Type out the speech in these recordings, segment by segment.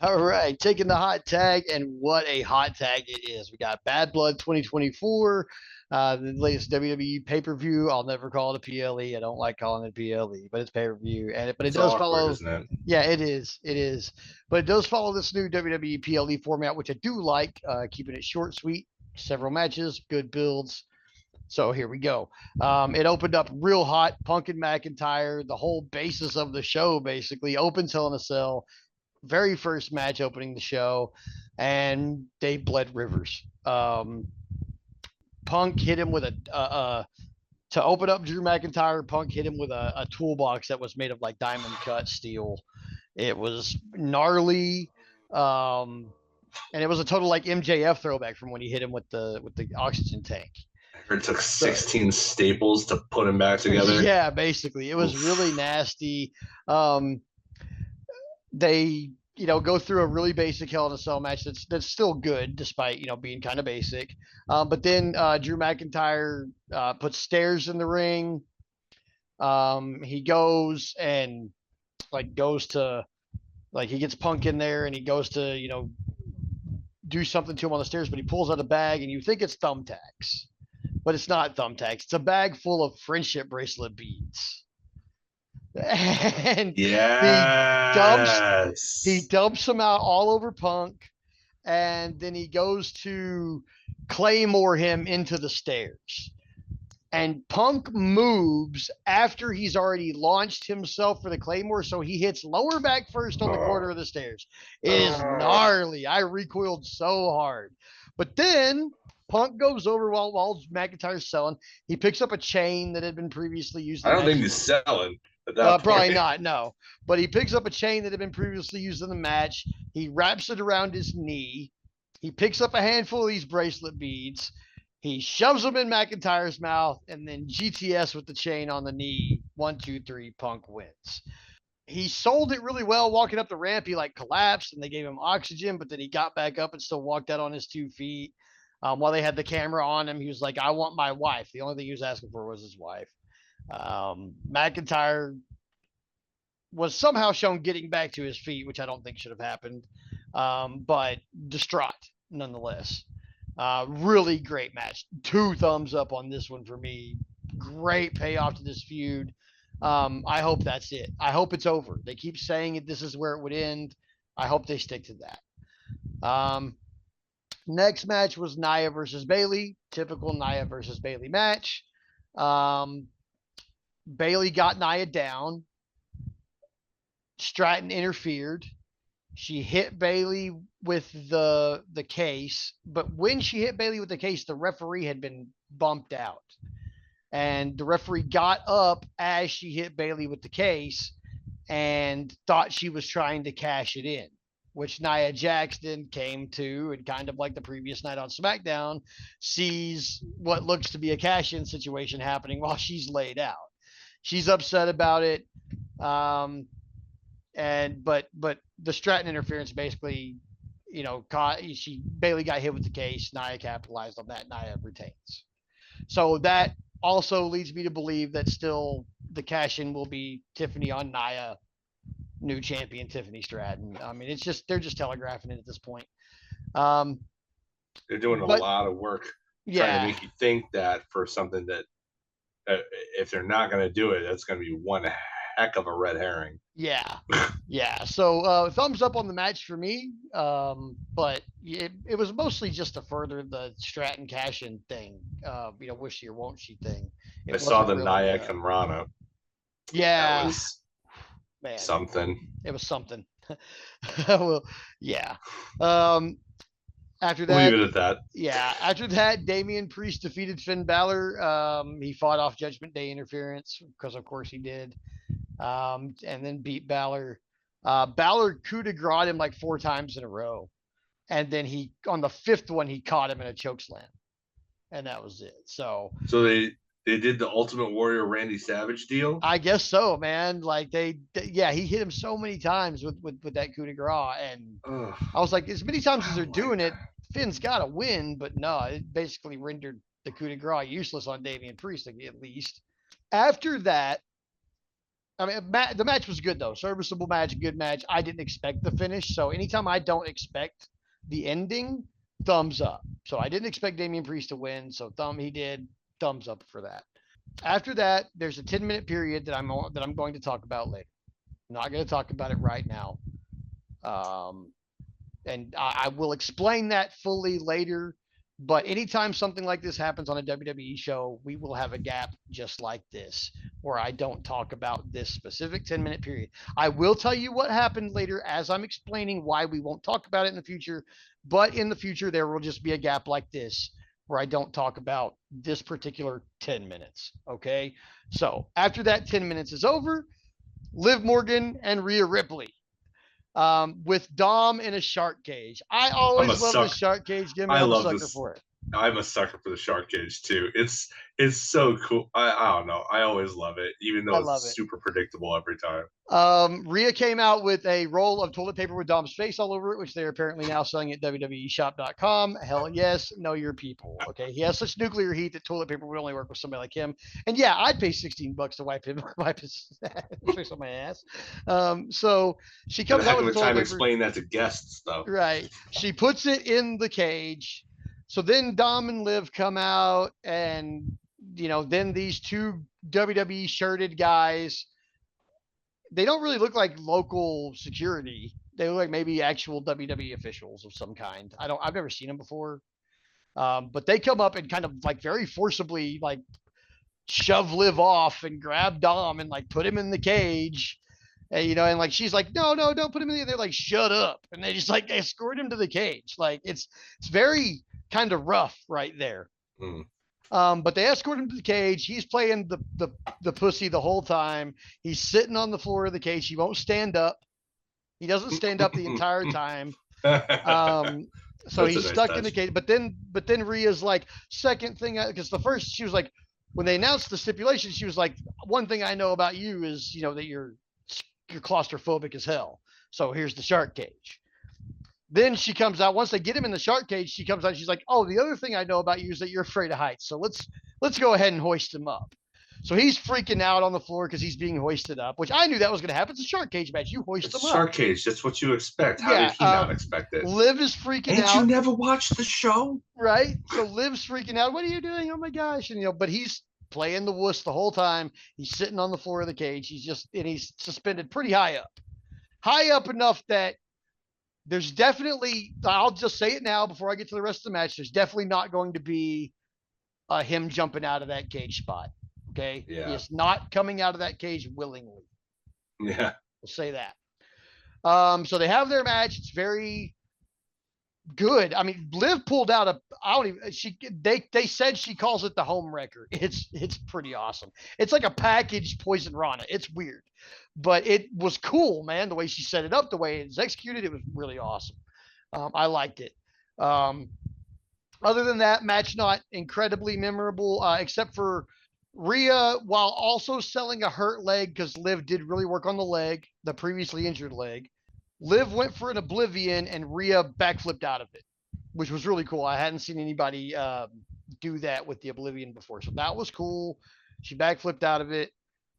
All right, taking the hot tag, and what a hot tag it is. We got Bad Blood 2024, the latest WWE pay-per-view. I'll never call it a PLE. I don't like calling it PLE, but it's pay-per-view, but it It's does awkward, follow. isn't it? Yeah, it is. It is, but it does follow this new WWE PLE format, which I do like. Keeping it short, sweet, several matches, good builds. So here we go. It opened up real hot. Punk and McIntyre, the whole basis of the show, basically opens Hell in a Cell, very first match opening the show, and they bled Rivers. Punk hit him with to open up Drew McIntyre. Punk hit him with a toolbox that was made of like diamond cut steel. It was gnarly, and it was a total like MJF throwback from when he hit him with the oxygen tank. I heard it took So 16 staples to put him back together. yeah, basically, it was really nasty. Um, they go through a really basic Hell in a Cell match that's still good despite being kind of basic. But then Drew McIntyre puts stairs in the ring. He goes and goes to he gets Punk in there and he goes to do something to him on the stairs, but he pulls out a bag and you think it's thumbtacks, but it's not thumbtacks. It's a bag full of friendship bracelet beads. And he dumps them out all over Punk, and then he goes to claymore him into the stairs. And Punk moves after he's already launched himself for the claymore, so he hits lower back first on the corner of the stairs. It is gnarly. I recoiled so hard. But then Punk goes over while McIntyre's selling. He picks up a chain that had been previously used. I don't think he's selling. Probably not, no. But he picks up a chain that had been previously used in the match. He wraps it around his knee. He picks up a handful of these bracelet beads. He shoves them in McIntyre's mouth, and then GTS with the chain on the knee. 1, 2, 3, Punk wins. He sold it really well walking up the ramp. He collapsed, and they gave him oxygen, but then he got back up and still walked out on his 2 feet. While they had the camera on him, he was like, "I want my wife." The only thing he was asking for was his wife. McIntyre was somehow shown getting back to his feet, which I don't think should have happened, but distraught nonetheless. Really great match. 2 thumbs up on this one for me. Great payoff to this feud. I hope that's it. I hope it's over. They keep saying it. This is where it would end. I hope they stick to that. Next match was Nia versus Bayley. Typical Nia versus Bayley match. Bayley got Nia down. Stratton interfered. She hit Bayley with the case, but when she hit Bayley with the case, the referee had been bumped out. And the referee got up as she hit Bayley with the case and thought she was trying to cash it in, which Nia Jax then came to, and kind of like the previous night on SmackDown, sees what looks to be a cash-in situation happening while she's laid out. She's upset about it. But the Stratton interference basically, Bayley got hit with the case. Nia capitalized on that. Nia retains. So that also leads me to believe that still the cash-in will be Tiffany on Nia, new champion Tiffany Stratton. I mean, they're just telegraphing it at this point. They're doing a lot of work trying to make you think that for something that if they're not going to do it, that's going to be one heck of a red herring. Yeah. So thumbs up on the match for me. But it was mostly just to further the Stratton cash-in thing. Wish she or won't she thing. I saw the Nia and Rana. Yeah. That was something. It was something. Well, yeah. After that, leave it at that. Yeah. After that, Damian Priest defeated Finn Balor. He fought off Judgment Day interference because, of course, he did. And then beat Balor. Balor coup de grace him 4 times in a row. And then on the 5th one, he caught him in a chokeslam. And that was it. So they did the Ultimate Warrior Randy Savage deal? I guess so, man. He hit him so many times with that coup de grace. And I was like, as many times as they're doing it, Finn's got to win. But no, it basically rendered the coup de grace useless on Damian Priest, at least. After that, I mean, the match was good though. Serviceable match, good match. I didn't expect the finish, so anytime I don't expect the ending, thumbs up. So I didn't expect Damian Priest to win, so he did. Thumbs up for that. After that, there's a 10-minute period that I'm going to talk about later. I'm not going to talk about it right now, and I will explain that fully later. But anytime something like this happens on a WWE show, we will have a gap just like this, where I don't talk about this specific 10-minute period. I will tell you what happened later as I'm explaining why we won't talk about it in the future. But in the future, there will just be a gap like this where I don't talk about this particular 10 minutes. Okay. So after that 10 minutes is over, Liv Morgan and Rhea Ripley with Dom in a shark cage. I always love the shark cage gimmick. I'm a sucker for it. I'm a sucker for the shark cage too. It's so cool. I don't know. I always love it, even though it's super predictable every time. Rhea came out with a roll of toilet paper with Dom's face all over it, which they're apparently now selling at WWEshop.com. Hell yes, know your people. Okay, he has such nuclear heat that toilet paper would only work with somebody like him. And yeah, I'd pay $16 to wipe his face on my ass. So she comes out with the toilet paper. Explain that to guests though. Right. She puts it in the cage. So then Dom and Liv come out, and then these two WWE shirted guys. They don't really look like local security. They look like maybe actual WWE officials of some kind. I've never seen them before. But they come up and kind of like very forcibly like shove Liv off and grab Dom and like put him in the cage. And, and like she's like, no, don't put him in there. They're like, shut up. And they just like escort him to the cage. Like it's very kind of rough right there. But they escort him to the cage. He's playing the pussy the whole time. He's sitting on the floor of the cage. He won't stand up. He doesn't stand up the entire time. So he's stuck in the cage. But then Rhea's like, second thing, because the first she was like, when they announced the stipulation, she was like, one thing I know about you is that you're claustrophobic as hell. So here's the shark cage. Then she comes out, once they get him in the shark cage, she comes out and she's like, oh, the other thing I know about you is that you're afraid of heights. So let's go ahead and hoist him up. So he's freaking out on the floor because he's being hoisted up, which I knew that was going to happen. It's a shark cage match. You hoist him up. Shark cage. That's what you expect. How did he not expect it? Liv is freaking out. Ain't you never watched the show? Right. So Liv's freaking out. What are you doing? Oh my gosh. And but he's playing the wuss the whole time. He's sitting on the floor of the cage. He's suspended pretty high up enough that there's definitely, I'll just say it now before I get to the rest of the match, there's definitely not going to be him jumping out of that cage spot. Okay. Yeah. He is not coming out of that cage willingly. Yeah. We'll say that. So they have their match. It's very good. I mean, Liv pulled out they said she calls it the home wrecker. It's pretty awesome. It's like a packaged Poison Rana. It's weird, but it was cool, man. The way she set it up, the way it's executed, it was really awesome. I liked it. Other than that, match not incredibly memorable, except for Rhea, while also selling a hurt leg, because Liv did really work on the leg, the previously injured leg. Liv went for an oblivion and Rhea backflipped out of it, which was really cool. I hadn't seen anybody do that with the oblivion before. So that was cool. She backflipped out of it.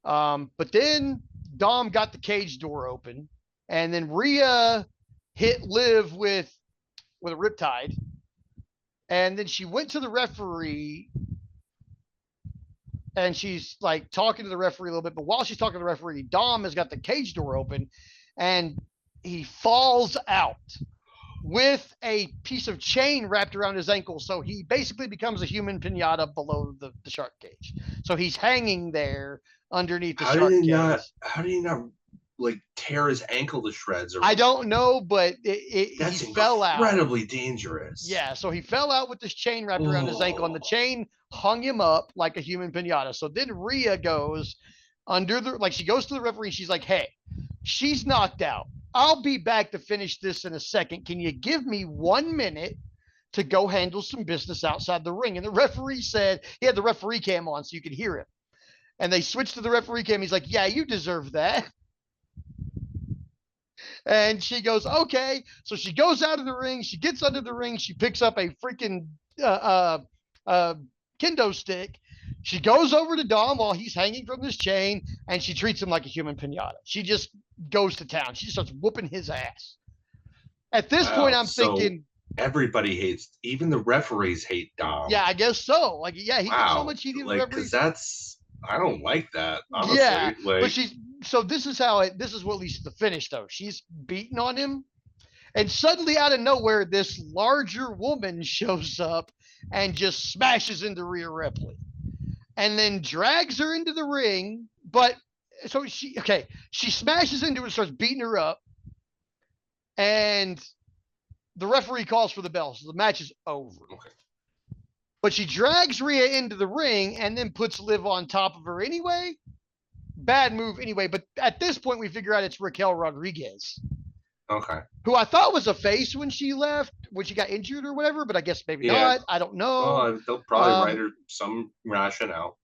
But then Dom got the cage door open, and then Rhea hit Liv with a riptide. And then she went to the referee and she's like talking to the referee a little bit. But while she's talking to the referee, Dom has got the cage door open and he falls out with a piece of chain wrapped around his ankle. So he basically becomes a human pinata below the shark cage. So he's hanging there underneath the shark cage. How did he not like tear his ankle to shreds? I don't know, but he fell out. Incredibly dangerous. Yeah, so he fell out with this chain wrapped around his ankle, and the chain hung him up like a human pinata. So then Rhea goes she goes to the referee. She's like, hey, she's knocked out. I'll be back to finish this in a second. Can you give me 1 minute to go handle some business outside the ring? And the referee said, he had the referee cam on so you could hear him. And they switched to the referee cam. He's like, yeah, you deserve that. And she goes, okay. So she goes out of the ring. She gets under the ring. She picks up a freaking kendo stick. She goes over to Dom while he's hanging from this chain, and she treats him like a human pinata. She just goes to town. She starts whooping his ass. At this point, I'm thinking everybody hates, even the referees hate Dom. Yeah, I guess so. Like, yeah, he gets so much heat in the referees. Because I don't like that, honestly. Yeah, but this is what leads to the finish, though. She's beating on him, and suddenly out of nowhere, this larger woman shows up and just smashes into Rhea Ripley, and then drags her into the ring. But so she smashes into her and starts beating her up, and the referee calls for the bell, so the match is over. Okay. But she drags Rhea into the ring and then puts Liv on top of her anyway. Bad move anyway. But at this point, we figure out it's Raquel Rodriguez. Okay. Who I thought was a face when she left, when she got injured or whatever, but I guess maybe not. I don't know. Well, they'll probably write her some rationale.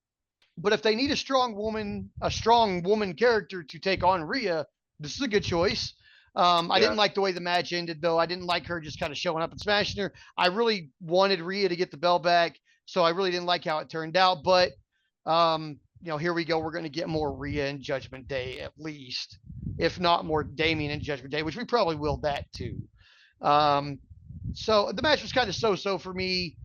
But if they need a strong woman character to take on Rhea, this is a good choice. I didn't like the way the match ended, though. I didn't like her just kind of showing up and smashing her. I really wanted Rhea to get the bell back, so I really didn't like how it turned out. But, here we go. We're going to get more Rhea in Judgment Day, at least, if not more Damien in Judgment Day, which we probably will that too. So the match was kind of so-so for me,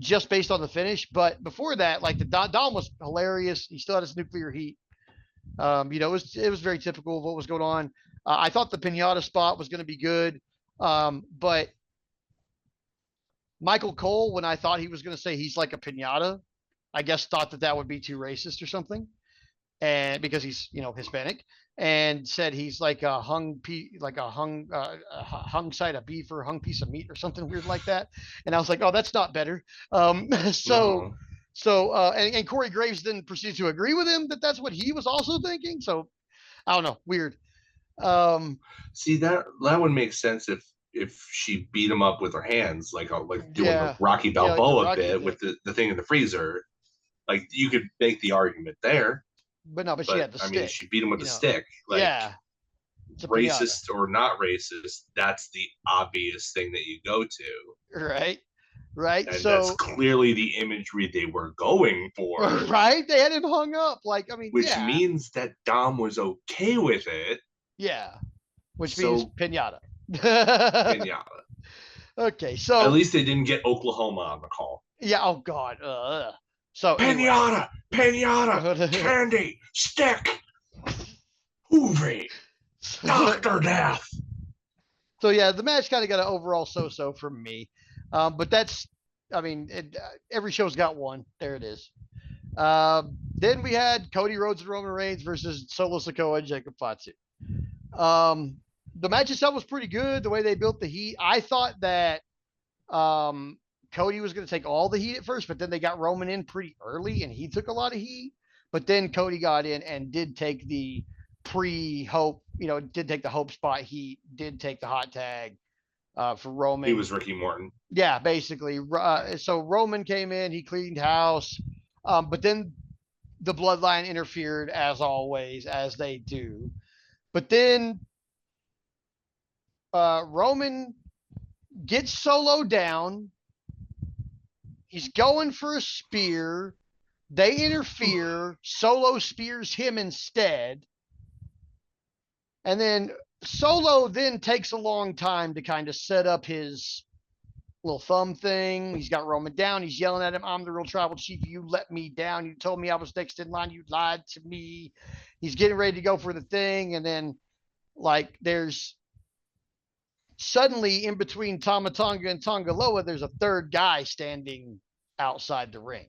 just based on the finish. But before that, like the Dom was hilarious. He still had his nuclear heat. It was very typical of what was going on. I thought the pinata spot was going to be good, but Michael Cole, when I thought he was going to say he's like a pinata, I guess thought that would be too racist or something, and because he's Hispanic, and said he's like a hung side of beef or hung piece of meat or something weird like that, and I was like, oh, that's not better. So Corey Graves then proceeded to agree with him that that's what he was also thinking. So I don't know, weird. See, that would make sense if she beat him up with her hands, like doing the Rocky Balboa bit with the thing in the freezer. Like, you could make the argument there. But she had the stick. I mean, she beat him with a stick. Like, racist or not racist, that's the obvious thing that you go to. Right. And that's clearly the imagery they were going for. Right? They had him hung up. Like, I mean, which means that Dom was okay with it. Yeah. Which means pinata. Pinata. Okay, so at least they didn't get Oklahoma on the call. Yeah. Oh God. So pinata, candy, stick, movie, Dr. Death. So yeah, the match kind of got an overall so-so from me, but that's, I mean, every show's got one. There it is. Then we had Cody Rhodes and Roman Reigns versus Solo Sikoa and Jacob Fatu. The match itself was pretty good. The way they built the heat, I thought that Cody was going to take all the heat at first, but then they got Roman in pretty early, and he took a lot of heat. But then Cody got in and did take the pre-Hope, did take the Hope spot heat, did take the hot tag for Roman. He was Ricky Morton. Yeah, basically. So Roman came in, he cleaned house, but then the Bloodline interfered, as always, as they do. But then Roman gets Solo down. He's going for a spear. They interfere. Solo spears him instead. And then Solo then takes a long time to kind of set up his little thumb thing. He's got Roman down. He's yelling at him, I'm the real tribal chief. You let me down. You told me I was next in line. You lied to me. He's getting ready to go for the thing. And then, like, there's suddenly in between Tama Tonga and Tonga Loa, there's a third guy standing outside the ring.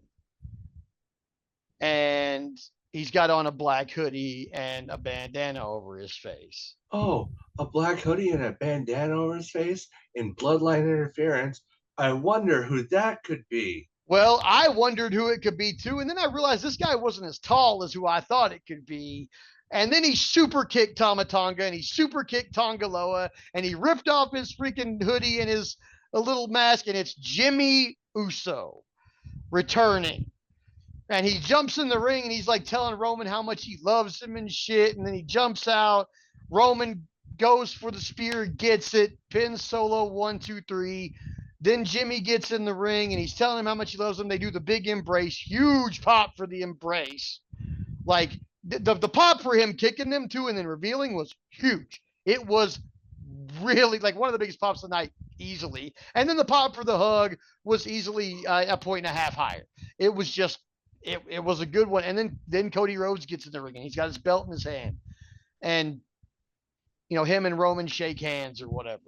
And he's got on a black hoodie and a bandana over his face. Oh, a black hoodie and a bandana over his face in Bloodline interference. I wonder who that could be. Well, I wondered who it could be too. And then I realized this guy wasn't as tall as who I thought it could be. And then he super kicked Tama Tonga and he super kicked Tonga Loa and he ripped off his freaking hoodie and his a little mask, and it's Jimmy Uso returning. And he jumps in the ring and he's like telling Roman how much he loves him and shit. And then he jumps out. Roman goes for the spear, gets it, pins Solo 1, 2, 3. Then Jimmy gets in the ring and he's telling him how much he loves him. They do the big embrace, huge pop for the embrace. Like the pop for him kicking them too and then revealing was huge. It was really like one of the biggest pops of the night, easily. And then the pop for the hug was easily a point and a half higher. It was just, it was a good one. And then Cody Rhodes gets in the ring and he's got his belt in his hand. And, you know, him and Roman shake hands or whatever.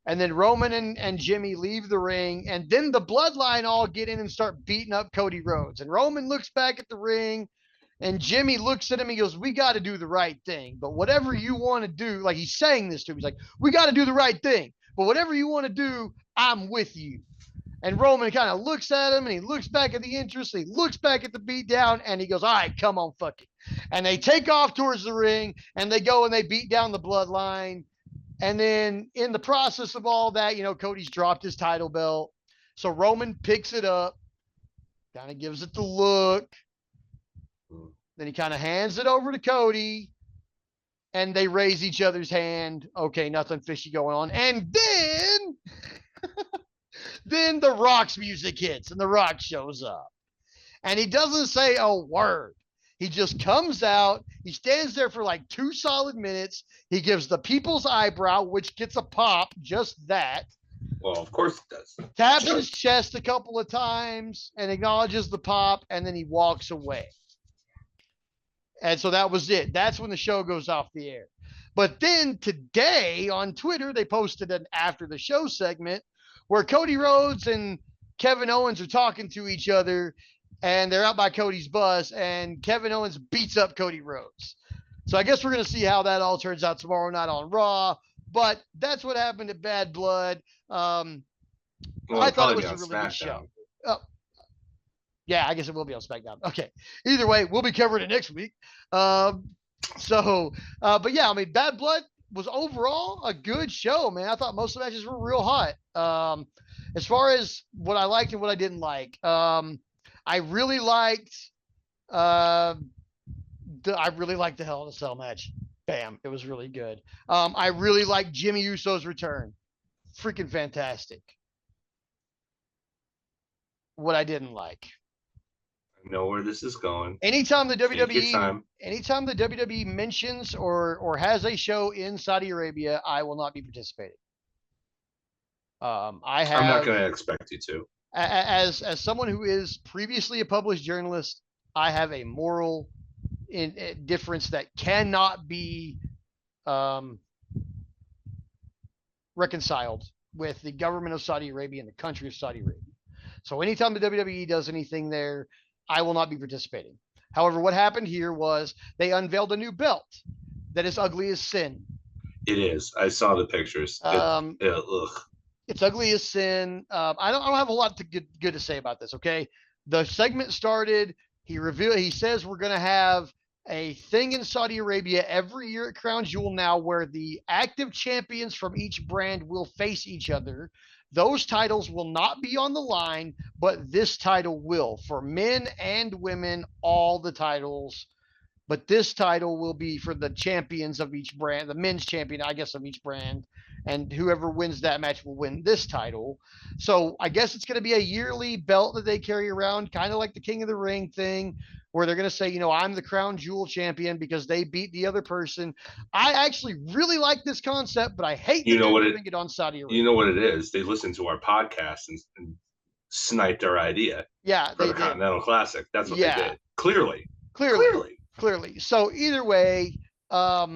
And then Roman and Jimmy leave the ring. And then the Bloodline all get in and start beating up Cody Rhodes. And Roman looks back at the ring. And Jimmy looks at him and goes, we got to do the right thing. But whatever you want to do, like he's saying this to him, he's like, we got to do the right thing. But whatever you want to do, I'm with you. And Roman kind of looks at him and he looks back at the entrance. He looks back at the beatdown and he goes, all right, come on, fuck it. And they take off towards the ring and they go and they beat down the Bloodline. And then in the process of all that, you know, Cody's dropped his title belt. So Roman picks it up, kind of gives it the look. Then he kind of hands it over to Cody and they raise each other's hand. Okay, nothing fishy going on. And then, then the Rock's music hits and the Rock shows up. And he doesn't say a word. He just comes out. He stands there for like 2 solid minutes. He gives the people's eyebrow, which gets a pop, just that. Well, of course it does. Taps his chest a couple of times and acknowledges the pop, and then he walks away. And so that was it. That's when the show goes off the air. But then today on Twitter, they posted an after the show segment where Cody Rhodes and Kevin Owens are talking to each other and they're out by Cody's bus and Kevin Owens beats up Cody Rhodes. So I guess we're going to see how that all turns out tomorrow night on Raw. But that's what happened at Bad Blood. I thought it was a really good show. Yeah, I guess it will be on SmackDown. Okay. Either way, we'll be covering it next week. But yeah, I mean, Bad Blood was overall a good show, man. I thought most of the matches were real hot. As far as what I liked and what I didn't like, I really liked the Hell in a Cell match. Bam. It was really good. I really liked Jimmy Uso's return. Freaking fantastic. What I didn't like. Know where this is going. Anytime the WWE mentions or has a show in Saudi Arabia, I will not be participating. I'm not going to expect you to. As someone who is previously a published journalist, I have a moral difference that cannot be reconciled with the government of Saudi Arabia and the country of Saudi Arabia. So anytime the WWE does anything there, I will not be participating. However, what happened here was they unveiled a new belt that is ugly as sin. It is. I saw the pictures. It's ugly as sin. I don't have a lot good to say about this. Okay, the segment started. He says we're going to have a thing in Saudi Arabia every year at Crown Jewel now, where the active champions from each brand will face each other. Those titles will not be on the line, but this title will. For men and women, all the titles. But this title will be for the champions of each brand, the men's champion, I guess, of each brand. And whoever wins that match will win this title. So I guess it's going to be a yearly belt that they carry around, kind of like the King of the Ring thing, where they're going to say, you know, I'm the Crown Jewel champion because they beat the other person. I actually really like this concept, but I hate doing it on Saudi Arabia. You know what it is? They listened to our podcast and sniped our idea. Yeah, for the Continental Classic. That's what they did. Clearly. So either way, they're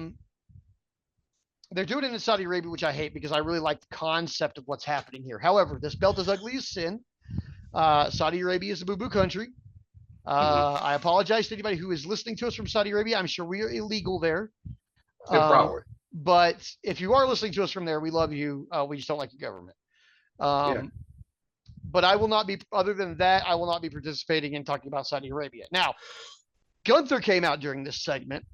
doing it in Saudi Arabia, which I hate because I really like the concept of what's happening here. However, this belt is ugly as sin. Saudi Arabia is a boo-boo country. I apologize to anybody who is listening to us from Saudi Arabia. I'm sure we are illegal there. Probably. But if you are listening to us from there, we love you. We just don't like your government. But I will not be, other than that, I will not be participating in talking about Saudi Arabia. Now, Gunther came out during this segment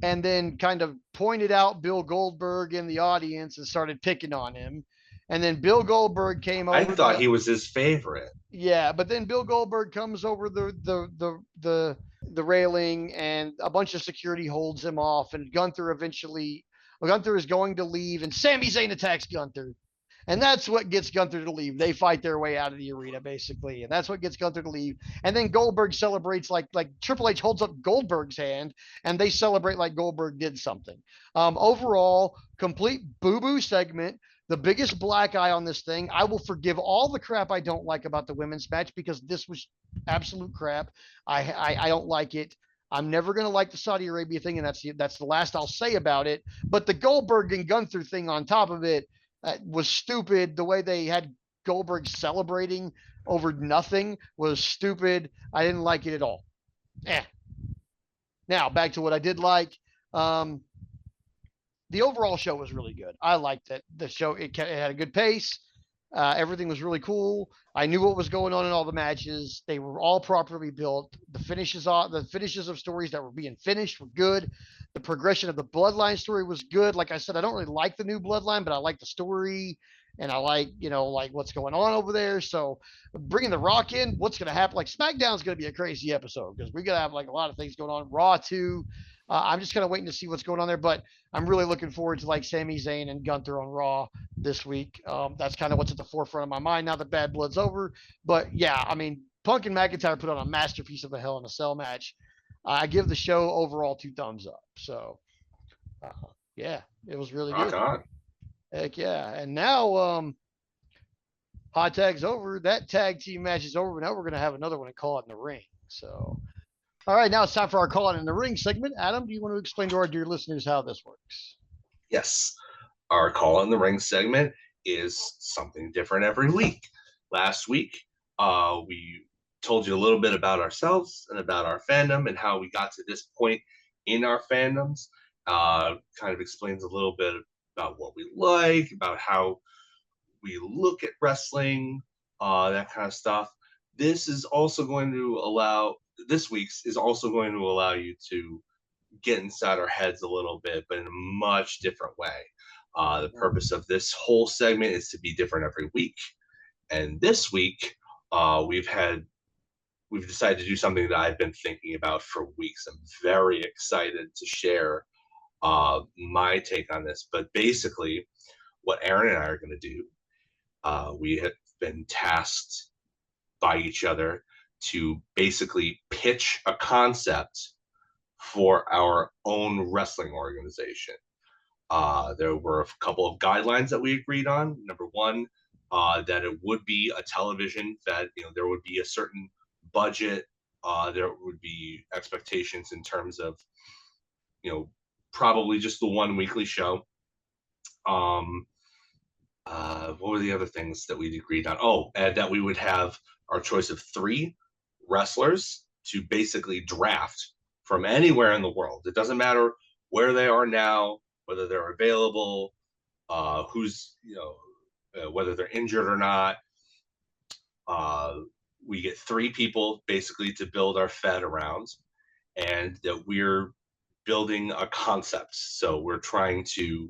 and then kind of pointed out Bill Goldberg in the audience and started picking on him. And then Bill Goldberg came over. I thought he was his favorite. Yeah, but then Bill Goldberg comes over the railing and a bunch of security holds him off. And Gunther is going to leave. And Sami Zayn attacks Gunther. And that's what gets Gunther to leave. They fight their way out of the arena, basically. And that's what gets Gunther to leave. And then Goldberg celebrates like Triple H holds up Goldberg's hand and they celebrate like Goldberg did something. Overall, complete boo-boo segment. The biggest black eye on this thing. I will forgive all the crap I don't like about the women's match because this was absolute crap. I don't like it. I'm never going to like the Saudi Arabia thing, and that's the last I'll say about it. But the Goldberg and Gunther thing on top of it was stupid. The way they had Goldberg celebrating over nothing was stupid. I didn't like it at all. Now, back to what I did like. The overall show was really good. I liked it. The show, it had a good pace. Everything was really cool. I knew what was going on in all the matches. They were all properly built. The finishes of stories that were being finished were good. The progression of the Bloodline story was good. Like I said, I don't really like the new Bloodline, but I like the story and I like, like what's going on over there. So bringing The Rock in, what's going to happen? Like SmackDown's going to be a crazy episode because we're going to have like a lot of things going on. Raw too. I'm just kind of waiting to see what's going on there, but I'm really looking forward to like Sami Zayn and Gunther on Raw this week. That's kind of what's at the forefront of my mind now that Bad Blood's over. But yeah, I mean, Punk and McIntyre put on a masterpiece of a Hell in a Cell match. I give the show overall 2 thumbs up. So yeah, it was really good. On. Heck yeah. And now Hot Tag's over. That tag team match is over. But now we're going to have another one and call it in the ring. So all right, now it's time for our Call It in the Ring segment. Adam, do you want to explain to our dear listeners how this works? Yes. Our Call in the Ring segment is something different every week. Last week, we told you a little bit about ourselves and about our fandom and how we got to this point in our fandoms. Kind of explains a little bit about what we like, about how we look at wrestling, that kind of stuff. This week's is also going to allow you to get inside our heads a little bit, but in a much different way. The purpose of this whole segment is to be different every week. And this week, we've decided to do something that I've been thinking about for weeks. I'm very excited to share my take on this. But basically, what Aaron and I are going to do, we have been tasked by each other to basically pitch a concept for our own wrestling organization. There were a couple of guidelines that we agreed on. Number one, that it would be a television, that there would be a certain budget. There would be expectations in terms of probably just the one weekly show. What were the other things that we agreed on? Oh, and that we would have our choice of 3 wrestlers to basically draft from anywhere in the world. It doesn't matter where they are now, whether they're available, whether they're injured or not. We get 3 people basically to build our Fed around, and that we're building a concept. So we're trying to,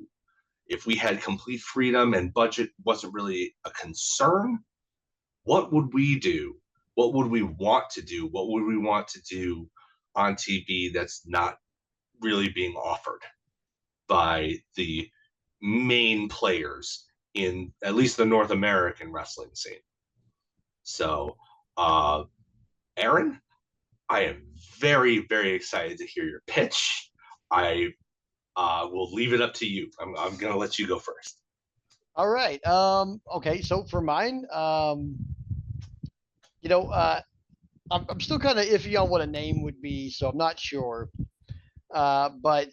if we had complete freedom and budget wasn't really a concern, what would we do? What would we want to do? What would we want to do on TV that's not really being offered by the main players in at least the North American wrestling scene? So, Aaron, I am very, very excited to hear your pitch. I will leave it up to you. I'm going to let you go first. All right. Okay. So for mine, I'm still kind of iffy on what a name would be, so I'm not sure. But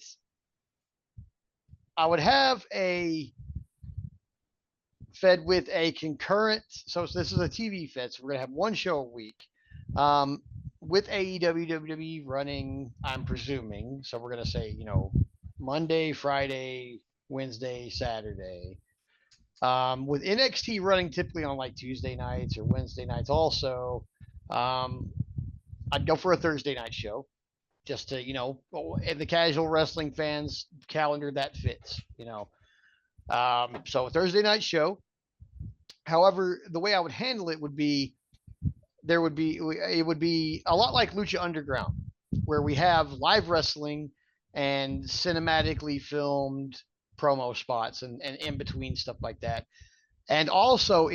I would have a Fed with a concurrent. So this is a TV Fed, so we're gonna have one show a week, with AEW WWE running. I'm presuming. So we're gonna say Monday, Friday, Wednesday, Saturday. With NXT running typically on like Tuesday nights or Wednesday nights also. I'd go for a Thursday night show just to, in the casual wrestling fans calendar that fits, so a Thursday night show. However, the way I would handle it would be, it would be a lot like Lucha Underground, where we have live wrestling and cinematically filmed promo spots and in between stuff like that. And also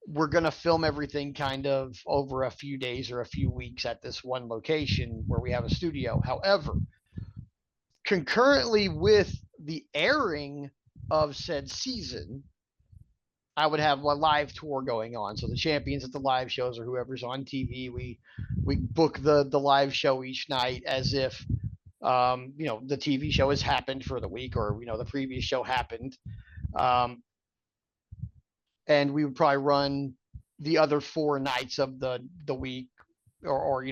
we're going to film everything kind of over a few days or a few weeks at this one location where we have a studio. However, concurrently with the airing of said season, I would have a live tour going on. So the champions at the live shows or whoever's on TV, we book the live show each night as if the TV show has happened for the week, or the previous show happened, um, and we would probably run the other 4 nights of the week, or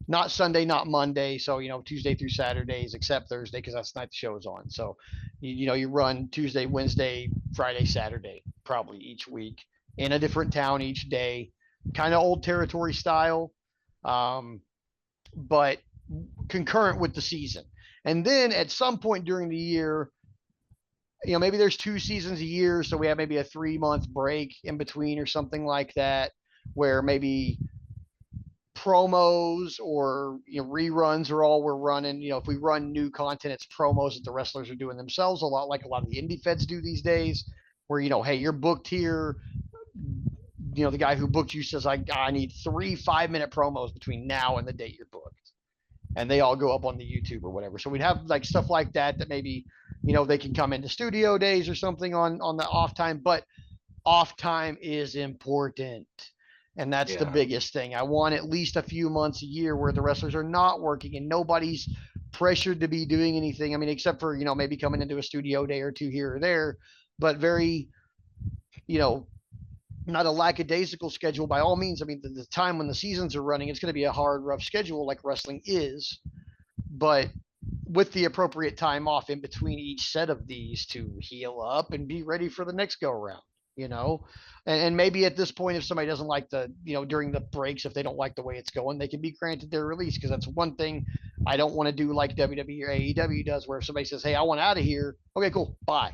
not Sunday, not Monday. So Tuesday through Saturdays, except Thursday because that's the night the show is on. So you run Tuesday, Wednesday, Friday, Saturday, probably each week in a different town each day, kind of old territory style, but concurrent with the season. And then at some point during the year, maybe there's 2 seasons a year, so we have maybe a 3-month break in between or something like that, where maybe promos or reruns are all we're running. If we run new content, it's promos that the wrestlers are doing themselves, a lot like a lot of the indie feds do these days, where hey, you're booked here. The guy who booked you says, I need 3 5-minute promos between now and the date you're booked, and they all go up on the YouTube or whatever. So we'd have like stuff like that maybe they can come into studio days or something on the off time. But off time is important, and that's the biggest thing. I want at least a few months a year where the wrestlers are not working and nobody's pressured to be doing anything. I mean, except for maybe coming into a studio day or two here or there, but very not a lackadaisical schedule by all means. I mean, the time when the seasons are running, it's going to be a hard, rough schedule like wrestling is, but with the appropriate time off in between each set of these to heal up and be ready for the next go around, and maybe at this point, if somebody doesn't like during the breaks, if they don't like the way it's going, they can be granted their release. Because that's one thing I don't want to do like WWE or AEW does, where if somebody says, hey, I want out of here, okay, cool, bye.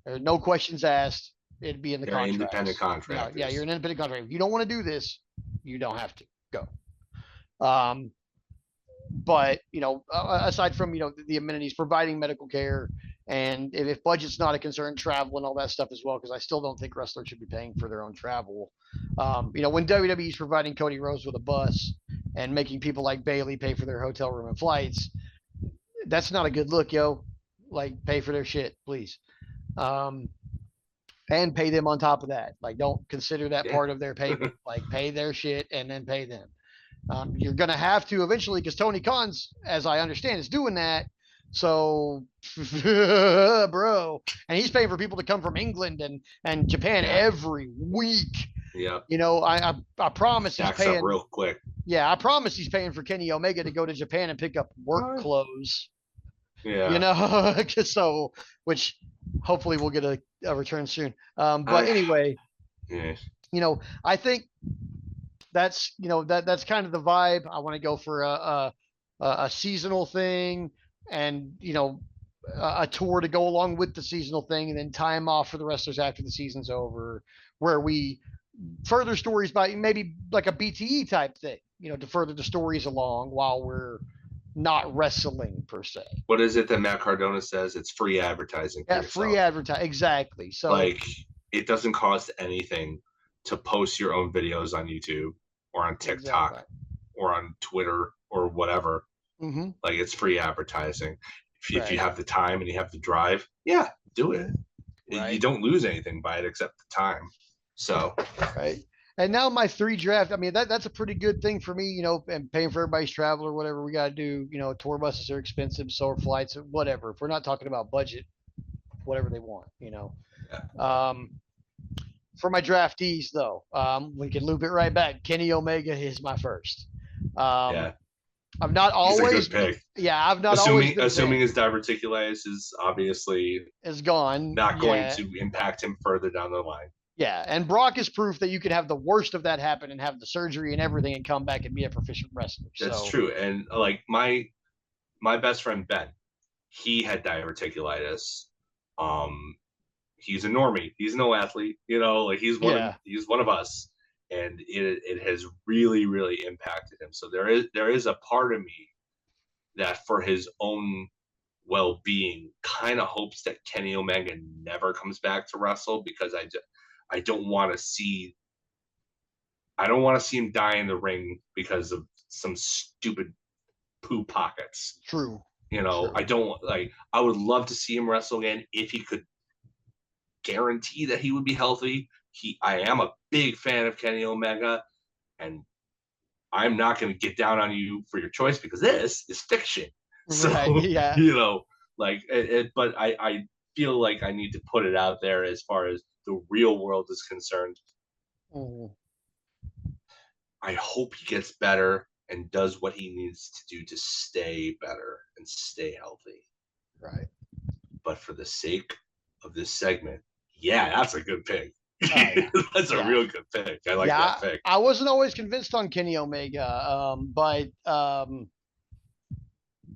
There's no questions asked. It'd be in the contract. Independent contract. Yeah, you're an independent contractor. If you don't want to do this, you don't have to go. But aside from the amenities, providing medical care, and if budget's not a concern, travel and all that stuff as well, because I still don't think wrestlers should be paying for their own travel. When WWE is providing Cody Rhodes with a bus and making people like Bailey pay for their hotel room and flights, that's not a good look, yo. Like, pay for their shit, please. And pay them on top of that. Like, don't consider that part of their payment. Like, pay their shit and then pay them. You're going to have to eventually, because Tony Khan's, as I understand, is doing that. So, bro. And he's paying for people to come from England and Japan every week. Yeah. I promise he's paying. Up real quick. Yeah, I promise he's paying for Kenny Omega to go to Japan and pick up work clothes. Yeah. So, which hopefully we'll get a return soon. But anyway, I think that's that's kind of the vibe. I want to go for a seasonal thing, and a tour to go along with the seasonal thing, and then time off for the wrestlers after the season's over, where we further stories by maybe like a BTE type thing, to further the stories along while we're not wrestling per se. What is it that Matt Cardona says? It's free advertising. Yeah, free advertising. Exactly. So like, it doesn't cost anything to post your own videos on YouTube or on TikTok or on Twitter or whatever. Mm-hmm. Like, it's free advertising. If you have the time and you have the drive, do it. Right. You don't lose anything by it except the time. So right. And now my 3 draft, I mean, that's a pretty good thing for me, and paying for everybody's travel or whatever we got to do. Tour buses are expensive, so are flights, whatever. If we're not talking about budget, whatever they want, For my draftees, though, we can loop it right back. Kenny Omega is my first. I've not always. Pick. Yeah, I've not assuming his diverticulitis is gone, not going to impact him further down the line. Yeah, and Brock is proof that you can have the worst of that happen and have the surgery and everything and come back and be a proficient wrestler. That's true. And like my best friend Ben, he had diverticulitis. He's a normie. He's no athlete. He's one of us, and it has really, really impacted him. So there is a part of me that, for his own well-being, kind of hopes that Kenny Omega never comes back to wrestle, because I don't want to see him die in the ring because of some stupid poo pockets. True. True. I would love to see him wrestle again if he could guarantee that he would be healthy. I am a big fan of Kenny Omega, and I'm not going to get down on you for your choice, because this is fiction. So, right, yeah. But I feel like I need to put it out there as far as the real world is concerned. Mm. I hope he gets better and does what he needs to do to stay better and stay healthy. Right. But for the sake of this segment, yeah, that's a good pick. Yeah. That's a real good pick. I like that pick. I wasn't always convinced on Kenny Omega, but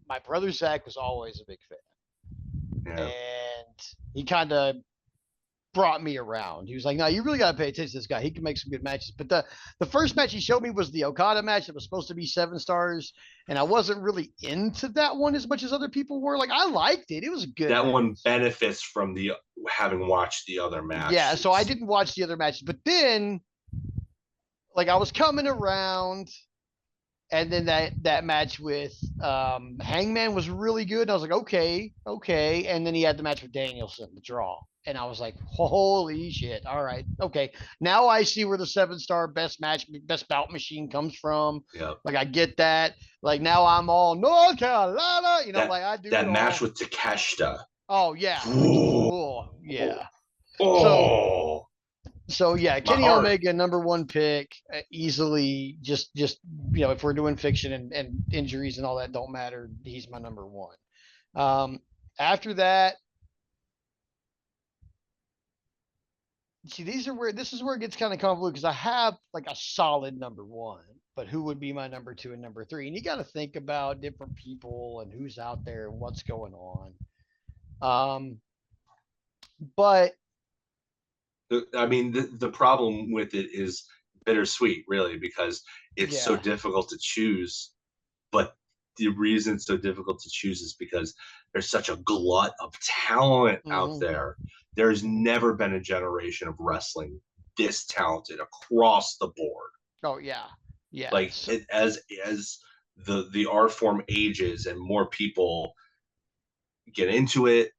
my brother Zach was always a big fan. Yeah. And he kind of brought me around. He was like, no, you really got to pay attention to this guy. He can make some good matches. But the first match he showed me was the Okada match that was supposed to be 7 stars. And I wasn't really into that one as much as other people were. Like, I liked it. It was good. That match. One benefits from having watched the other matches. Yeah, so I didn't watch the other matches. But then, like, I was coming around, and then that match with Hangman was really good. And I was like, okay. And then he had the match with Danielson, the draw. And I was like, holy shit. All right. Okay. Now I see where the 7-star best bout machine comes from. Yeah. Like, I get that. Like, now I'm all North Carolina. I do that match with Takeshita. Oh, yeah. Oh, yeah. Oh. So yeah, Kenny Omega, number 1 pick, easily. Just if we're doing fiction and injuries and all that don't matter, he's my number 1. After that, see, this is where it gets kind of convoluted, because I have like a solid number 1, but who would be my number 2 and number 3? And you got to think about different people and who's out there and what's going on. But I mean, the problem with it is bittersweet, really, because it's so difficult to choose. But the reason it's so difficult to choose is because there's such a glut of talent out there. There's never been a generation of wrestling this talented across the board. Oh, yeah. Yeah. Like, as the art form ages and more people get into it,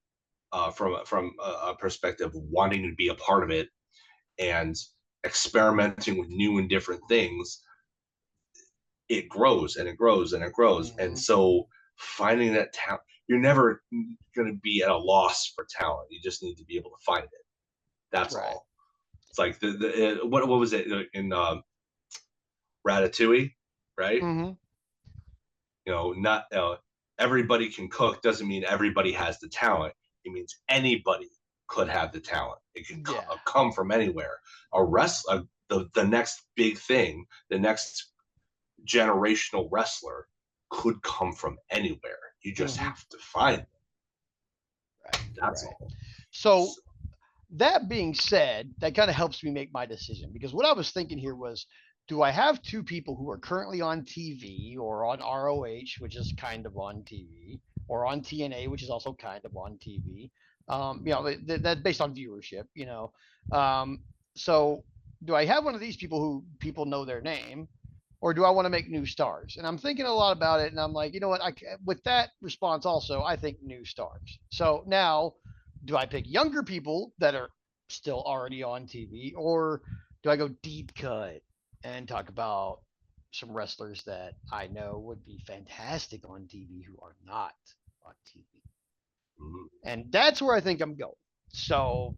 from a perspective of wanting to be a part of it and experimenting with new and different things, it grows and it grows and it grows. And so finding that talent, you're never going to be at a loss for talent. You just need to be able to find it. That's all. It's like what was it in Ratatouille, right? Mm-hmm. Not everybody can cook doesn't mean everybody has the talent. It means anybody could have the talent. It can come from anywhere. A wrestler, the next big thing, the next generational wrestler could come from anywhere. You just have to find them. Right. That's all. So that being said, that kind of helps me make my decision, because what I was thinking here was, do I have 2 people who are currently on TV or on ROH, which is kind of on TV, or on TNA, which is also kind of on TV? That's based on viewership, So do I have one of these people who people know their name, or do I want to make new stars? And I'm thinking a lot about it, and I'm like, you know what? With that response also, I think new stars. So now, do I pick younger people that are still already on TV, or do I go deep cut and talk about some wrestlers that I know would be fantastic on TV who are not on TV? And that's where I think I'm going. So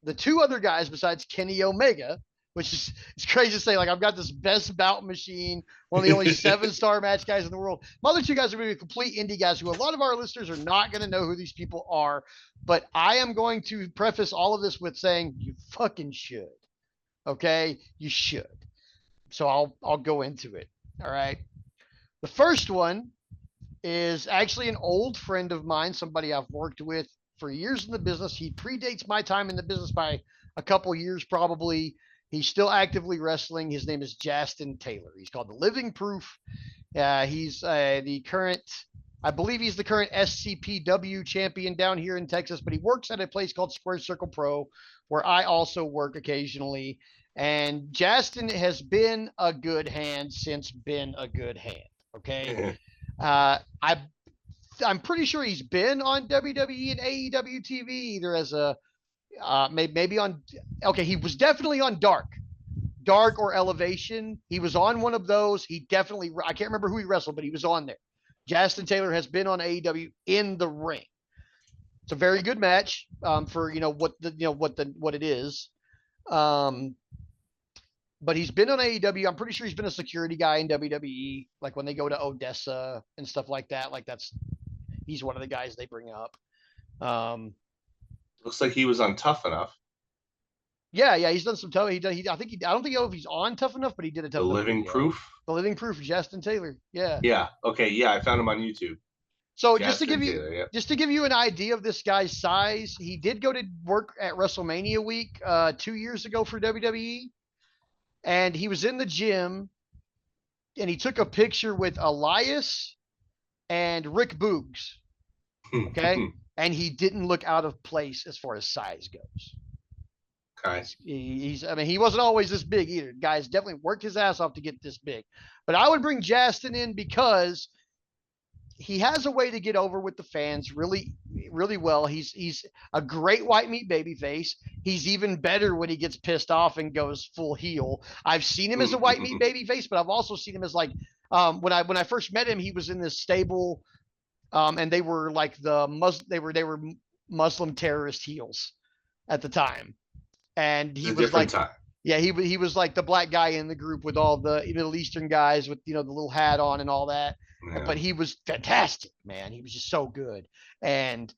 the 2 other guys besides Kenny Omega, which is, it's crazy to say, like, I've got this best bout machine, one of the only 7-star match guys in the world. My other 2 guys are going to be complete indie guys who a lot of our listeners are not going to know who these people are. But I am going to preface all of this with saying, you fucking should. Okay? You should. So I'll go into it. All right. The first one is actually an old friend of mine, somebody I've worked with for years in the business. He predates my time in the business by a couple years, probably. He's still actively wrestling. His name is Justin Taylor. He's called the Living Proof. He's the current, I believe he's the current SCPW champion down here in Texas, but he works at a place called Square Circle Pro, where I also work occasionally. And Justin has been a good hand since been a good hand. Okay. I'm pretty sure he's been on WWE and AEW TV, either as a maybe on. Okay, he was definitely on Dark or Elevation. He was on one of those. He definitely. I can't remember who he wrestled, but he was on there. Justin Taylor has been on AEW in the ring. It's a very good match for what it is. But he's been on AEW. I'm pretty sure he's been a security guy in WWE, like when they go to Odessa and stuff like that. Like he's one of the guys they bring up. Looks like he was on Tough Enough. Yeah, he's done some tough. I don't know if he's on Tough Enough, but he did a Tough Enough. The Living Proof. The Living Proof, Justin Taylor. Yeah. Yeah. Okay. Yeah, I found him on YouTube. So just to give you an idea of this guy's size, he did go to work at WrestleMania week 2 years ago for WWE, and he was in the gym, and he took a picture with Elias and Rick Boogs. Okay, and he didn't look out of place as far as size goes. Okay. He wasn't always this big either. Guys definitely worked his ass off to get this big. But I would bring Justin in because he has a way to get over with the fans really, really well. He's a great white meat babyface. He's even better when he gets pissed off and goes full heel. I've seen him as a white meat babyface, but I've also seen him as like when I first met him, he was in this stable, and they were like they were Muslim terrorist heels at the time. And he was like, yeah, he was like the black guy in the group with all the Middle Eastern guys with, the little hat on and all that. Yeah. But he was fantastic, man. He was just so good. And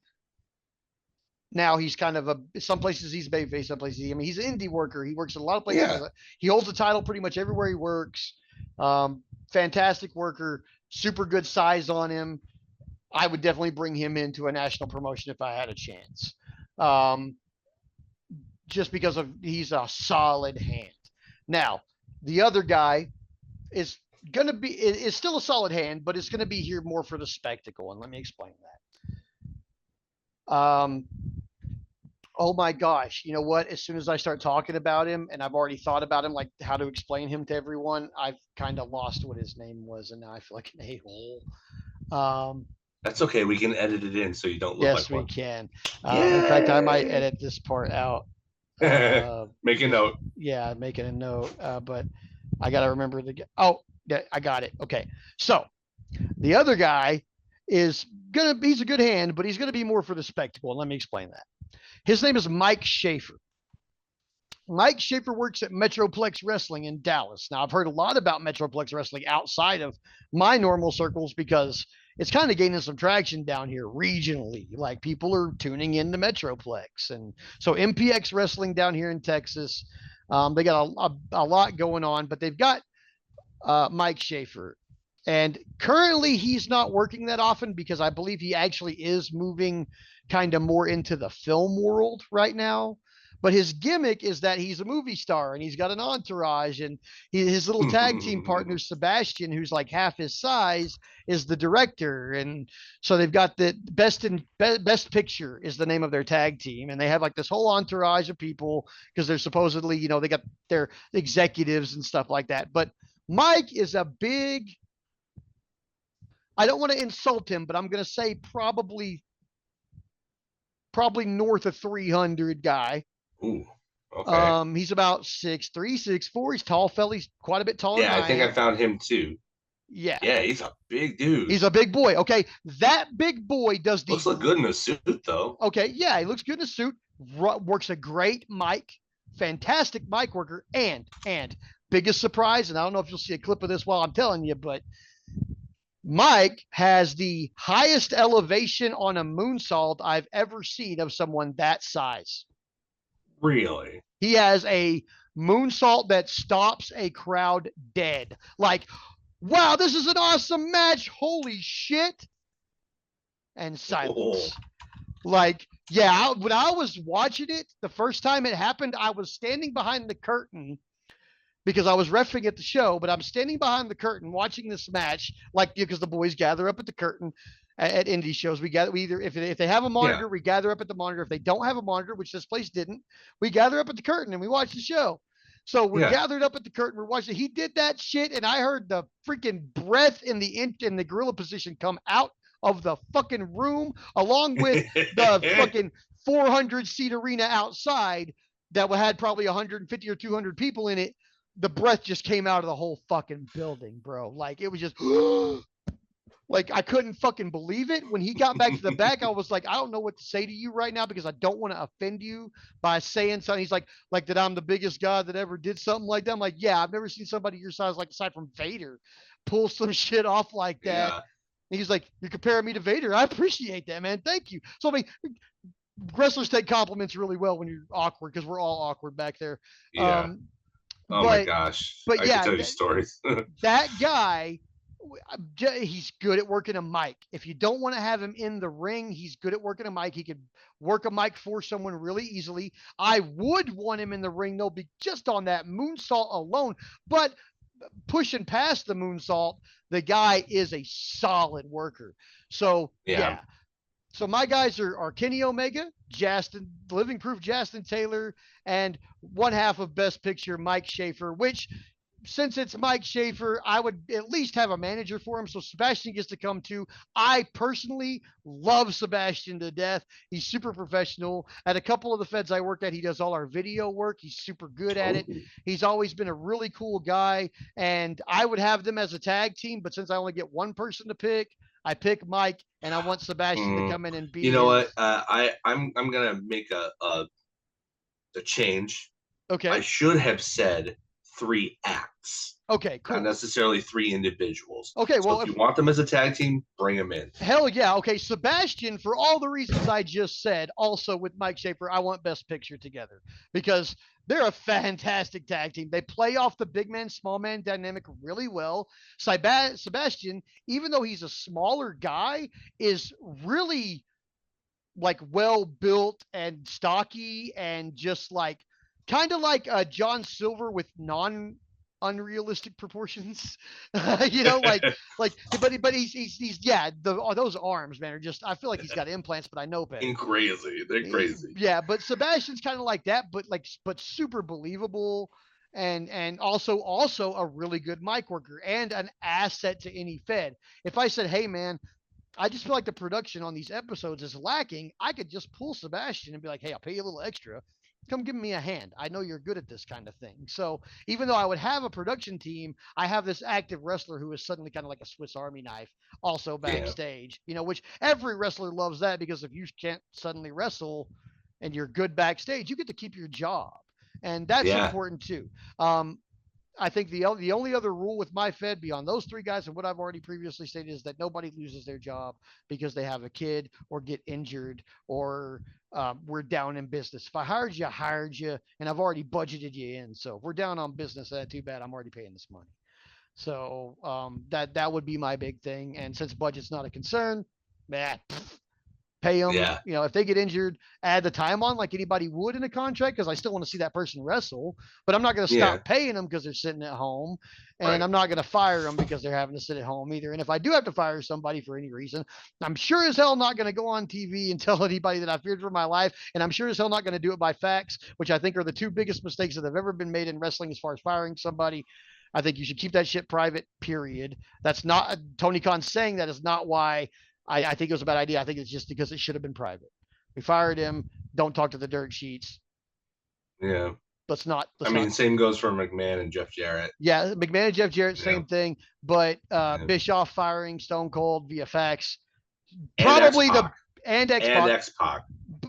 now he's kind of some places he's babyface, some places he's an indie worker. He works in a lot of places. Yeah. He holds the title pretty much everywhere he works. Fantastic worker, super good size on him. I would definitely bring him into a national promotion if I had a chance. Just because he's a solid hand. Now, the other guy is still a solid hand, but it's going to be here more for the spectacle. And let me explain that. Oh my gosh. You know what? As soon as I start talking about him, and I've already thought about him, like how to explain him to everyone, I've kind of lost what his name was. And now I feel like an a-hole. That's okay. We can edit it in so you don't look like one. Yes, we can. In fact, I might edit this part out. Make a note. Yeah, making a note. But I got to remember yeah, I got it. Okay. So the other guy he's a good hand, but he's going to be more for the spectacle. And let me explain that. His name is Mike Schaefer. Mike Schaefer works at Metroplex Wrestling in Dallas. Now, I've heard a lot about Metroplex Wrestling outside of my normal circles because it's kind of gaining some traction down here regionally. Like people are tuning into Metroplex. And so MPX Wrestling down here in Texas, they got a lot going on, but they've got Mike Schaefer. And currently he's not working that often because I believe he actually is moving kind of more into the film world right now. But his gimmick is that he's a movie star and he's got an entourage, and his little tag team partner, Sebastian, who's like half his size, is the director. And so they've got the best picture is the name of their tag team. And they have like this whole entourage of people because they're supposedly, they got their executives and stuff like that. But Mike is a big, I don't want to insult him, but I'm going to say probably north of 300 guy. Ooh, okay. He's about 6'3", 6'4". He's tall fella. He's quite a bit taller. Yeah, I think I found him too. Yeah. Yeah, he's a big dude. He's a big boy. Okay, that big boy does the. Looks look good in a suit though. Okay, yeah, he looks good in a suit. Works a great mic, fantastic mic worker, and biggest surprise. And I don't know if you'll see a clip of this while I'm telling you, but Mike has the highest elevation on a moonsault I've ever seen of someone that size. Really? He has a moonsault that stops a crowd dead. Like, wow, this is an awesome match. Holy shit. And silence. Oh. Like, yeah, when I was watching it, the first time it happened, I was standing behind the curtain because I was reffing at the show, but I'm standing behind the curtain watching this match, like, because the boys gather up at the curtain. at indie shows. We either if they have a monitor, we gather up at the monitor. If they don't have a monitor, which this place didn't, we gather up at the curtain and we watch the show. So we're gathered up at the curtain. We're watching. He did that shit, and I heard the freaking breath in the gorilla position come out of the fucking room, along with the fucking 400-seat arena outside that had probably 150 or 200 people in it. The breath just came out of the whole fucking building, bro. Like, it was just like, I couldn't fucking believe it. When he got back to the back, I was like, I don't know what to say to you right now because I don't want to offend you by saying something. He's like that I'm the biggest guy that ever did something like that. I'm like, yeah, I've never seen somebody your size, like aside from Vader, pull some shit off like that. Yeah. And he's like, you're comparing me to Vader. I appreciate that, man. Thank you. So, I mean, wrestlers take compliments really well when you're awkward because we're all awkward back there. Yeah. My gosh. But I can tell you stories. That guy, he's good at working a mic. If you don't want to have him in the ring, he's good at working a mic. He could work a mic for someone really easily. I would want him in the ring, though, just on that moonsault alone. But pushing past the moonsault, the guy is a solid worker. So, yeah. So my guys are Kenny Omega, Justin, Living Proof Justin Taylor, and one half of Best Picture, Mike Schaefer, which, since it's Mike Schaefer, I would at least have a manager for him. So Sebastian gets to come too. I personally love Sebastian to death. He's super professional. At a couple of the feds I work at, he does all our video work. He's super good at it. He's always been a really cool guy. And I would have them as a tag team, but since I only get one person to pick, I pick Mike, and I want Sebastian to come in and be. You know what? I'm gonna make a change. Okay. I should have said 3 acts. Okay, cool. Not necessarily 3 individuals. Okay, well, so if you want them as a tag team, bring them in. Hell yeah. Okay, Sebastian, for all the reasons I just said, also with Mike Schaefer, I want Best Picture together because they're a fantastic tag team. They play off the big man, small man dynamic really well. Sebastian, even though he's a smaller guy, is really like well built and stocky and just like kind of like John Silver with unrealistic proportions. You know, but he's those arms, man, are just, I feel like he's got implants, but I know better. Crazy. They're crazy. Yeah, but Sebastian's kind of like that, but super believable and also a really good mic worker and an asset to any fed. If I said, hey man, I just feel like the production on these episodes is lacking, I could just pull Sebastian and be like, hey, I'll pay you a little extra. Come give me a hand. I know you're good at this kind of thing. So even though I would have a production team, I have this active wrestler who is suddenly kind of like a Swiss Army knife also backstage, you know, which every wrestler loves that because if you can't suddenly wrestle and you're good backstage, you get to keep your job. And that's important too. I think the only other rule with my Fed beyond those 3 guys and what I've already previously stated is that nobody loses their job because they have a kid or get injured or we're down in business. If I hired you, and I've already budgeted you in. So if we're down on business, that's too bad. I'm already paying this money. So that would be my big thing. And since budget's not a concern, pay them. Yeah. You know, if they get injured, add the time on like anybody would in a contract because I still want to see that person wrestle. But I'm not going to stop paying them because they're sitting at home, and I'm not going to fire them because they're having to sit at home either. And if I do have to fire somebody for any reason, I'm sure as hell not going to go on TV and tell anybody that I feared for my life, and I'm sure as hell not going to do it by fax, which I think are the 2 biggest mistakes that have ever been made in wrestling as far as firing somebody. I think you should keep that shit private, period. That's not Tony Khan saying that is not why I think it was a bad idea. I think it's just because it should have been private. We fired him. Don't talk to the dirt sheets. Yeah. Same goes for McMahon and Jeff Jarrett. Yeah, McMahon and Jeff Jarrett, same thing. But Bischoff firing Stone Cold via fax. Probably and X-Pac.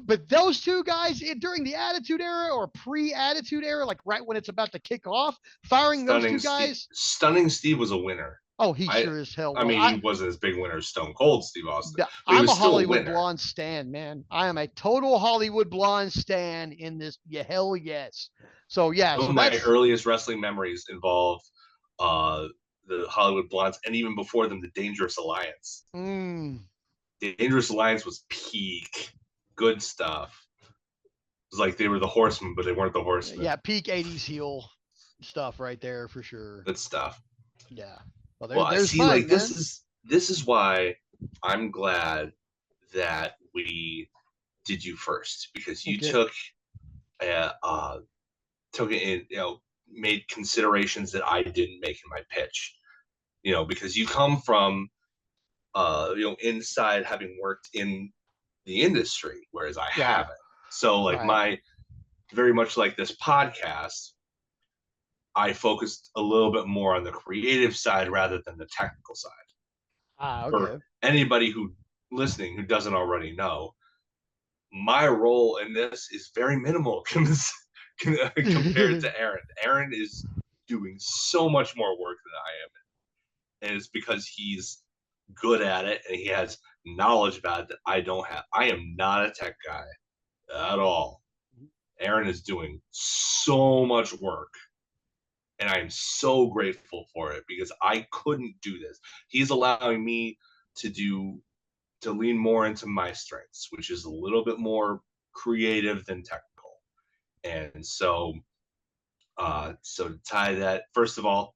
But those 2 guys during the Attitude Era or pre-Attitude Era, like right when it's about to kick off, firing those 2 guys. Stunning Steve was a winner. Oh, he sure as hell was. I mean, he wasn't as big a winner as Stone Cold Steve Austin. I'm a Hollywood Blonde stan, man. I am a total Hollywood Blonde stan in this. Yeah, hell yes. So, yeah. Some of my earliest wrestling memories involve the Hollywood Blondes, and even before them, the Dangerous Alliance. The Dangerous Alliance was peak. Good stuff. It was like they were the Horsemen, but they weren't the Horsemen. Yeah, peak 80s heel stuff right there for sure. Good stuff. Yeah. This is why I'm glad that we did you first, because you Okay. took it in, made considerations that I didn't make in my pitch. Because you come from inside, having worked in the industry, whereas I Yeah. haven't. So like Right. very much like this podcast, I focused a little bit more on the creative side rather than the technical side. For Okay. anybody who listening who doesn't already know, my role in this is very minimal compared to Aaron. Aaron is doing so much more work than I am, and it's because he's good at it and he has knowledge about it that I don't have. I am not a tech guy at all. Aaron is doing so much work, and I am so grateful for it, because I couldn't do this. He's allowing me to lean more into my strengths, which is a little bit more creative than technical. And so to tie that, first of all,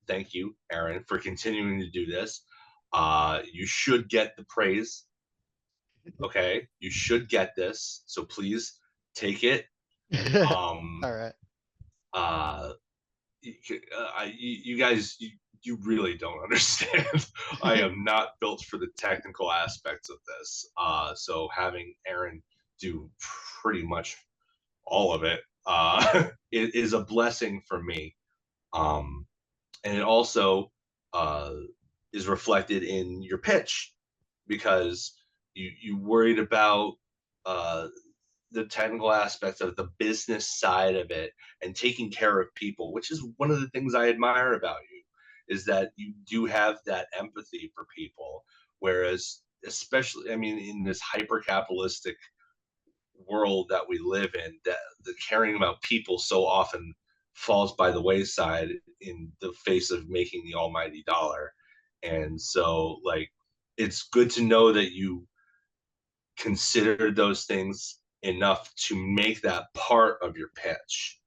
thank you, Aaron, for continuing to do this. You should get the praise. Okay, you should get this, so please take it. Um, All right. uh, you guys, you really don't understand. I am not built for the technical aspects of this. So having Aaron do pretty much all of it it is a blessing for me. And it also uh, is reflected in your pitch, because you worried about uh, the technical aspects of the business side of it and taking care of people, which is one of the things I admire about you, is that you do have that empathy for people. Whereas, especially, I mean, in this hyper capitalistic world that we live in, that the caring about people so often falls by the wayside in the face of making the almighty dollar. And so, like, it's good to know that you considered those things enough to make that part of your pitch.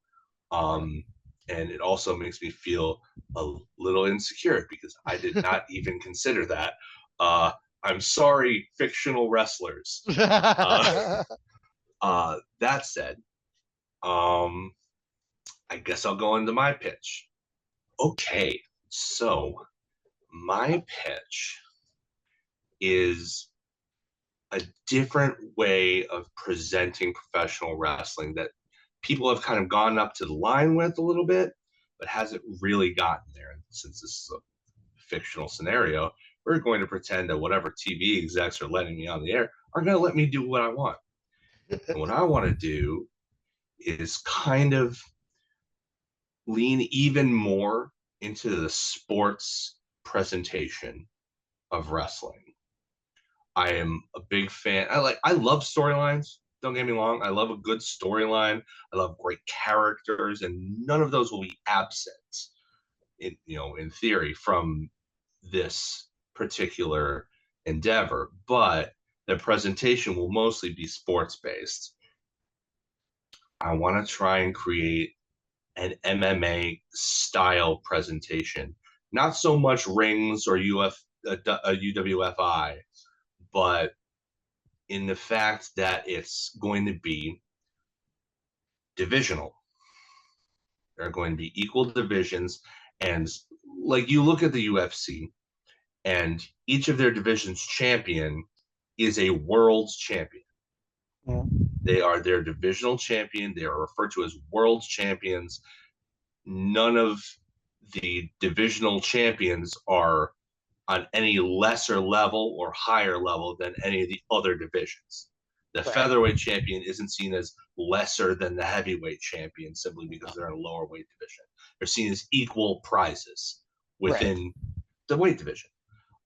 Um, and it also makes me feel a little insecure, because I did not even consider that. I'm sorry, fictional wrestlers. That said, um, I guess I'll go into my pitch. Okay, so my pitch is a different way of presenting professional wrestling that people have kind of gone up to the line with a little bit, but hasn't really gotten there. And since this is a fictional scenario, we're going to pretend that whatever TV execs are letting me on the air are going to let me do what I want. And what I want to do is kind of lean even more into the sports presentation of wrestling. I am a big fan. I love storylines. Don't get me wrong. I love a good storyline. I love great characters, and none of those will be absent in theory from this particular endeavor. But the presentation will mostly be sports based. I want to try and create an MMA style presentation. Not so much rings or UWFI, but in the fact that it's going to be divisional. There are going to be equal divisions. And like, you look at the UFC, and each of their divisions champion is a world champion. They are their divisional champion. They are referred to as world champions. None of the divisional champions are on any lesser level or higher level than any of the other divisions. The featherweight champion isn't seen as lesser than the heavyweight champion simply because they're in a lower weight division. They're seen as equal prizes within the weight division.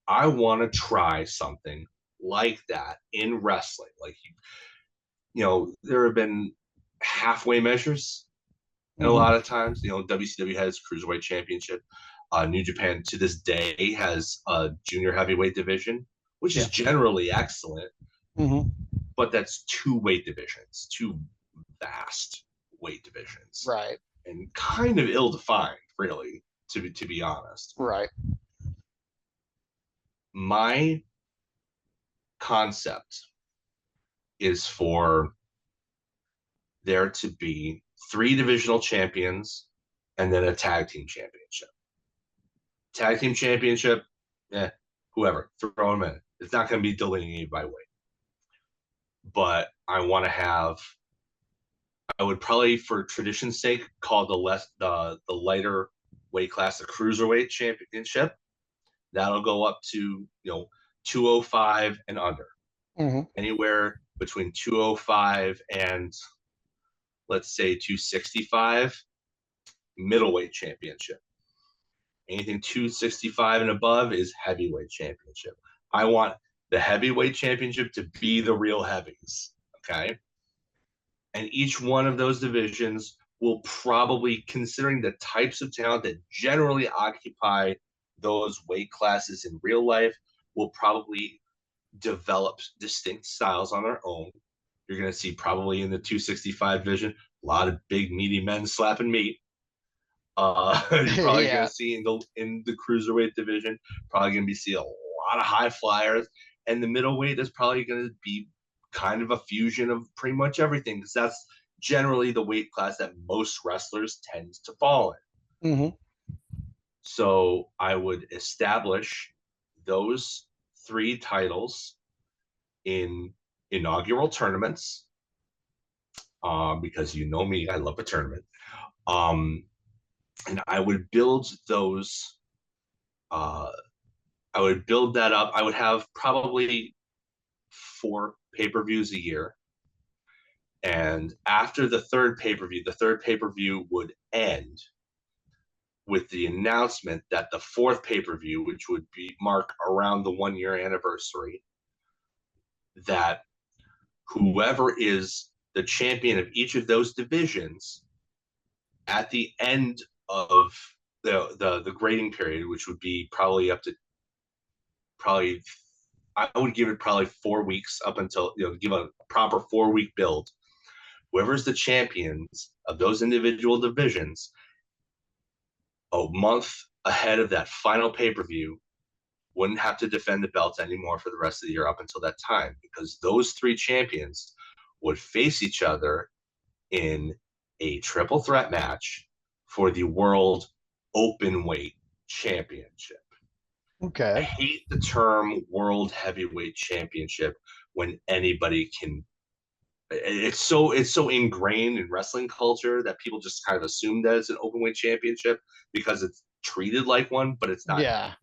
I want to try something like that in wrestling. Like, there have been halfway measures, and a lot of times, WCW has Cruiserweight Championship. New Japan to this day has a junior heavyweight division, which is generally excellent. But that's two weight divisions, two vast weight divisions, Right. and kind of ill-defined, really, to be honest. Right. My concept is for there to be 3 divisional champions and then a tag team championship. Tag team championship, whoever, throw them in. It's not going to be delineated by weight. But I want to have, I would probably, for tradition's sake, call the lighter weight class the cruiserweight championship. That'll go up to 205 and under. Mm-hmm. Anywhere between 205 and let's say 265, middleweight championship. Anything 265 and above is heavyweight championship. I want the heavyweight championship to be the real heavies, okay? And each one of those divisions will probably, considering the types of talent that generally occupy those weight classes in real life, will probably develop distinct styles on their own. You're going to see probably in the 265 division a lot of big meaty men slapping meat. You're probably going to see in the cruiserweight division, probably going to see a lot of high flyers, and the middleweight is probably going to be kind of a fusion of pretty much everything, because that's generally the weight class that most wrestlers tend to fall in. Mm-hmm. So I would establish those 3 titles in inaugural tournaments, because you know me, I love a tournament. And I would build those. I would build that up. I would have probably 4 pay-per-views a year. And after the third pay-per-view would end with the announcement that the 4th pay-per-view, which would be mark around the 1-year anniversary, that whoever is the champion of each of those divisions at the end of the grading period, which would be probably up to I would give it probably 4 weeks up until, give a proper 4-week build. Whoever's the champions of those individual divisions, a month ahead of that final pay-per-view, wouldn't have to defend the belts anymore for the rest of the year up until that time, because those 3 champions would face each other in a triple threat match for the World Openweight Championship. Okay. I hate the term World Heavyweight Championship when anybody can. It's so ingrained in wrestling culture that people just kind of assume that it's an openweight championship because it's treated like one, but it's not. Yeah.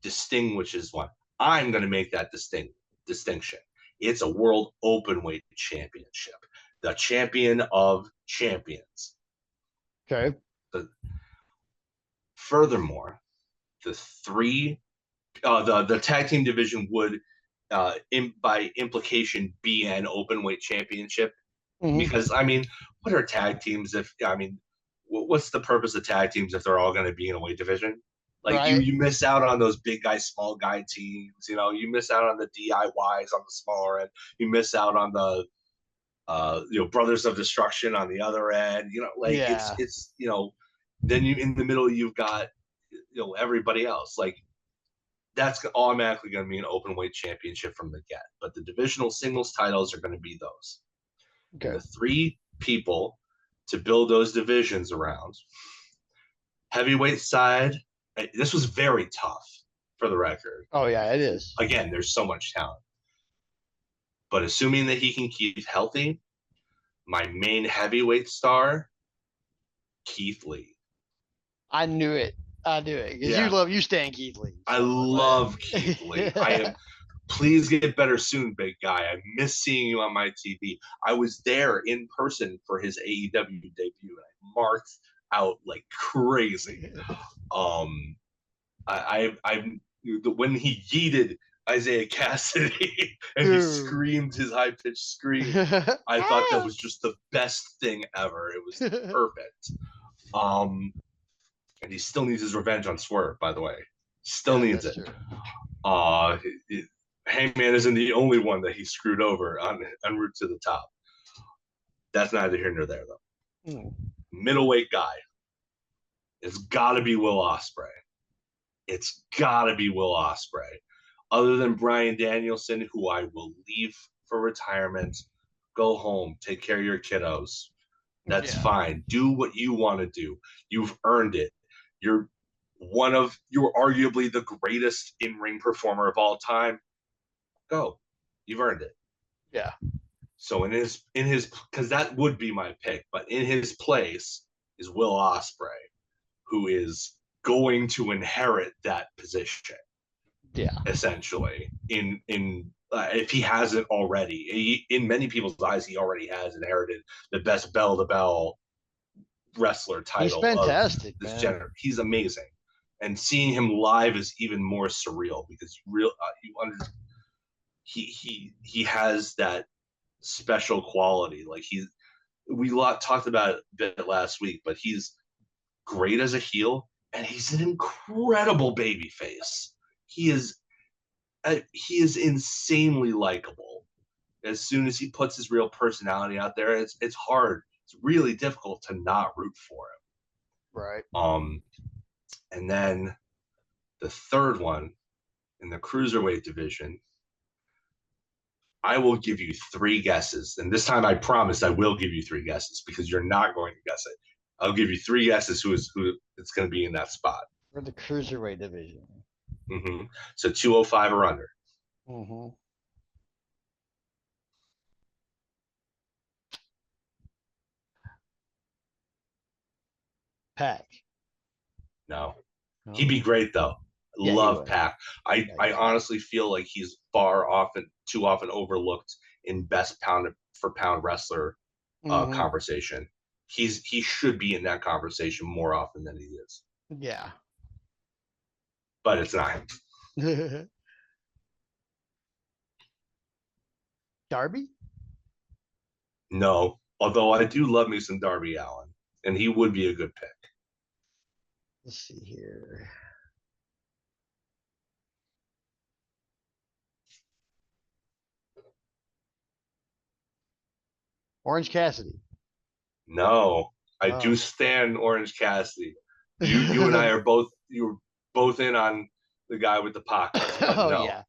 Distinguishes one. I'm going to make that distinction. It's a World Openweight Championship, the champion of champions. Okay. Furthermore, the tag team division would, by implication, be an openweight championship. Mm-hmm. Because what are tag teams what's the purpose of tag teams if they're all going to be in a weight division? Like, right. you miss out on those big guy, small guy teams. You miss out on the DIYs on the smaller end. You miss out on the Brothers of Destruction on the other end. It's then you in the middle you've got everybody else. Like, that's automatically going to be an open weight championship from the get. But the divisional singles titles are going to be those. Okay. And the 3 people to build those divisions around. Heavyweight side. This was very tough, for the record. Oh, yeah, it is. Again, there's so much talent. But assuming that he can keep healthy, my main heavyweight star, Keith Lee. I knew it. Because you stand Keith Lee. I love Keith Lee. Please get better soon, big guy. I miss seeing you on my TV. I was there in person for his AEW debut, and I marked out like crazy. When he yeeted Isaiah Cassidy and he screamed his high-pitched scream, I thought that was just the best thing ever. It was perfect. And he still needs his revenge on Swerve, by the way. Still needs it. Hangman isn't the only one that he screwed over on route to the top. That's neither here nor there, though. Middleweight guy. It's got to be Will Ospreay. other than Bryan Danielson, who I will leave for retirement, go home, take care of your kiddos. That's fine. Do what you want to do. You've earned it. You're arguably the greatest in-ring performer of all time. Go. You've earned it. Yeah. So in his because that would be my pick, but in his place is Will Ospreay, who is going to inherit that position. Yeah. Essentially, in if he hasn't already, in many people's eyes, he already has inherited the best bell-to-bell wrestler title. He's fantastic, of this gender. He's amazing, and seeing him live is even more surreal because he has that special quality. Like we talked about it a bit last week, but he's great as a heel, and he's an incredible baby face. He is insanely likable. As soon as he puts his real personality out there, it's hard. It's really difficult to not root for him. Right. And then the third one in the cruiserweight division, I will give you 3 guesses. And this time I promise I will give you 3 guesses because you're not going to guess it. I'll give you 3 guesses who it's going to be in that spot. For the cruiserweight division. Mm-hmm. So 205 or under. Mm-hmm. Pac. No. He'd be great though. Yeah, love Pac. I honestly feel like he's too often overlooked in best pound for pound wrestler conversation. He should be in that conversation more often than he is. Yeah. But it's not him. Darby? No. Although I do love me some Darby Allin, and he would be a good pick. Let's see here. Orange Cassidy. No, I do stand Orange Cassidy. You and I are both in on the guy with the pockets. No. Yeah.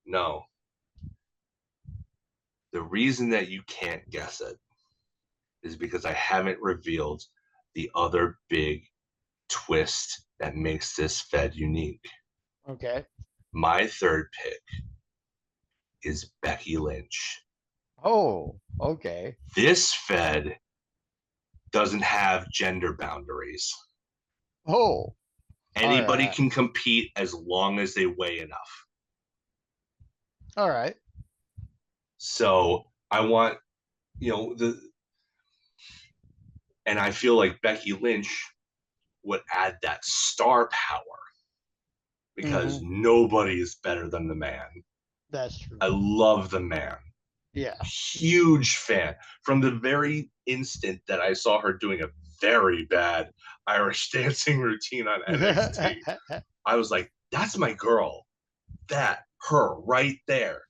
No. The reason that you can't guess it is because I haven't revealed the other big twist that makes this Fed unique. Okay. My third pick is Becky Lynch. Oh, okay. This Fed doesn't have gender boundaries. Oh. Anybody can compete as long as they weigh enough. All right. So I want, and I feel like Becky Lynch would add that star power because nobody is better than the man. That's true. I love the man. Yeah. Huge fan. From the very instant that I saw her doing a very bad Irish dancing routine on NXT, I was like, that's my girl. Her right there.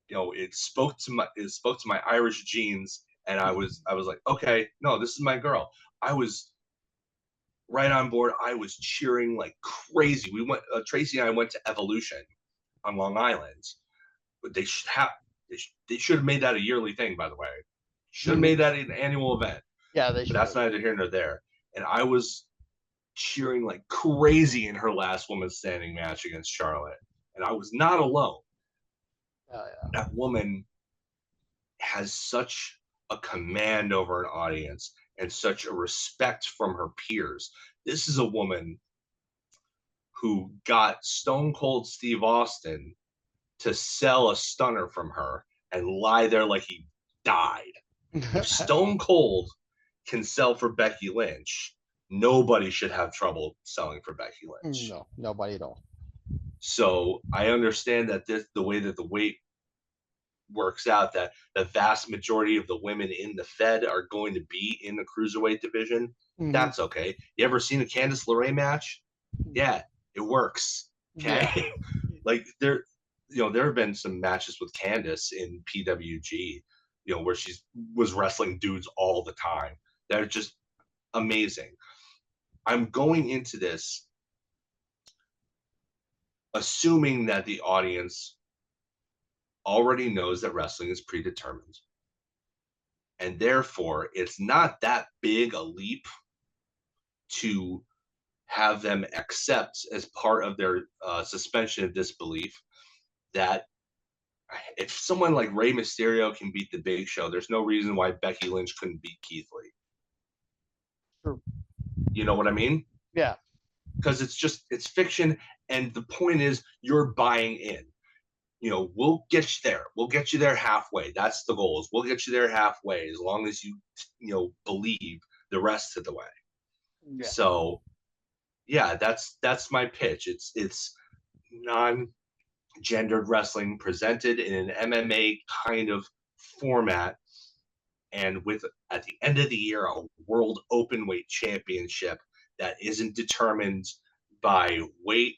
It spoke to my Irish genes, and I was like, okay, no, this is my girl. I was right on board. I was cheering like crazy. We went, Tracy and I went to Evolution on Long Island, but they should have made that a yearly thing, by the way. Should have made that an annual event. Yeah, they should. But that's neither here nor there. And I was cheering like crazy in her last women's standing match against Charlotte, and I was not alone. Oh, yeah. That woman has such a command over an audience and such a respect from her peers. This is a woman who got Stone Cold Steve Austin to sell a stunner from her and lie there like he died. If Stone Cold can sell for Becky Lynch, nobody should have trouble selling for Becky Lynch. No, nobody at all. So I understand that the way that the weight works out, that the vast majority of the women in the Fed are going to be in the cruiserweight division. That's okay. You ever seen a Candice LeRae match? Yeah, it works. Okay. Yeah. Like there have been some matches with Candice in PWG, where she was wrestling dudes all the time. They're just amazing. I'm going into this assuming that the audience already knows that wrestling is predetermined. And therefore, it's not that big a leap to have them accept as part of their suspension of disbelief that if someone like Rey Mysterio can beat the Big Show, there's no reason why Becky Lynch couldn't beat Keith Lee. Sure. You know what I mean? Yeah. Because it's fiction, and the point is you're buying in. We'll get you there. We'll get you there halfway. That's the goal. Is we'll get you there halfway as long as you believe the rest of the way. Yeah. So, yeah, that's my pitch. It's non-gendered wrestling presented in an MMA kind of format, and with at the end of the year a world openweight championship that isn't determined by weight,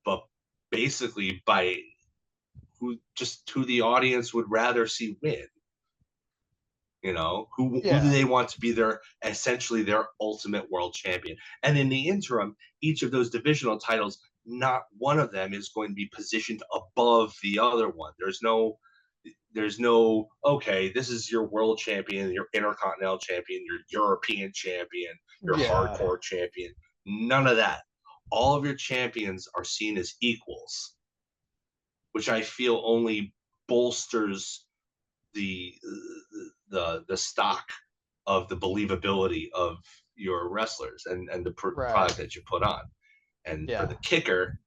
but basically by who the audience would rather see win. Who do they want to be essentially their ultimate world champion? And in the interim, each of those divisional titles, not one of them is going to be positioned above the other one. There's no, okay, this is your world champion, your intercontinental champion, your European champion, your hardcore champion. None of that. All of your champions are seen as equals, which I feel only bolsters the stock of the believability of your wrestlers and the product that you put on. And for the kicker,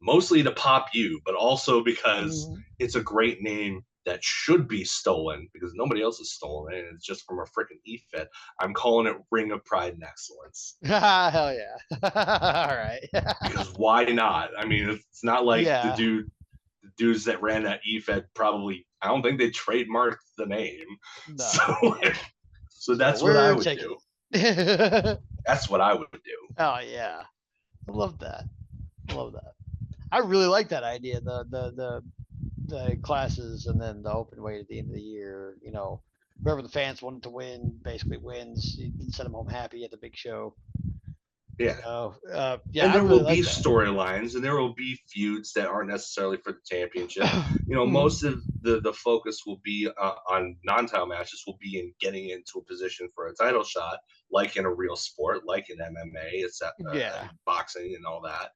mostly to pop you, but also because it's a great name that should be stolen because nobody else has stolen it, and it's just from a freaking E-Fed. I'm calling it Ring of Pride and Excellence. Hell yeah. All right. Because why not? I mean, it's not like the dudes that ran that E-Fed probably, I don't think they trademarked the name. No. So that's what I would do. That's what I would do. Oh yeah. I love that. I really like that idea. The classes and then the open weight at the end of the year. Whoever the fans wanted to win basically wins. You can send them home happy at the big show. Yeah. And there will be storylines, and there will be feuds that aren't necessarily for the championship. Most of the focus will be on non-title matches. Will be in getting into a position for a title shot, like in a real sport, like in MMA, boxing, and all that.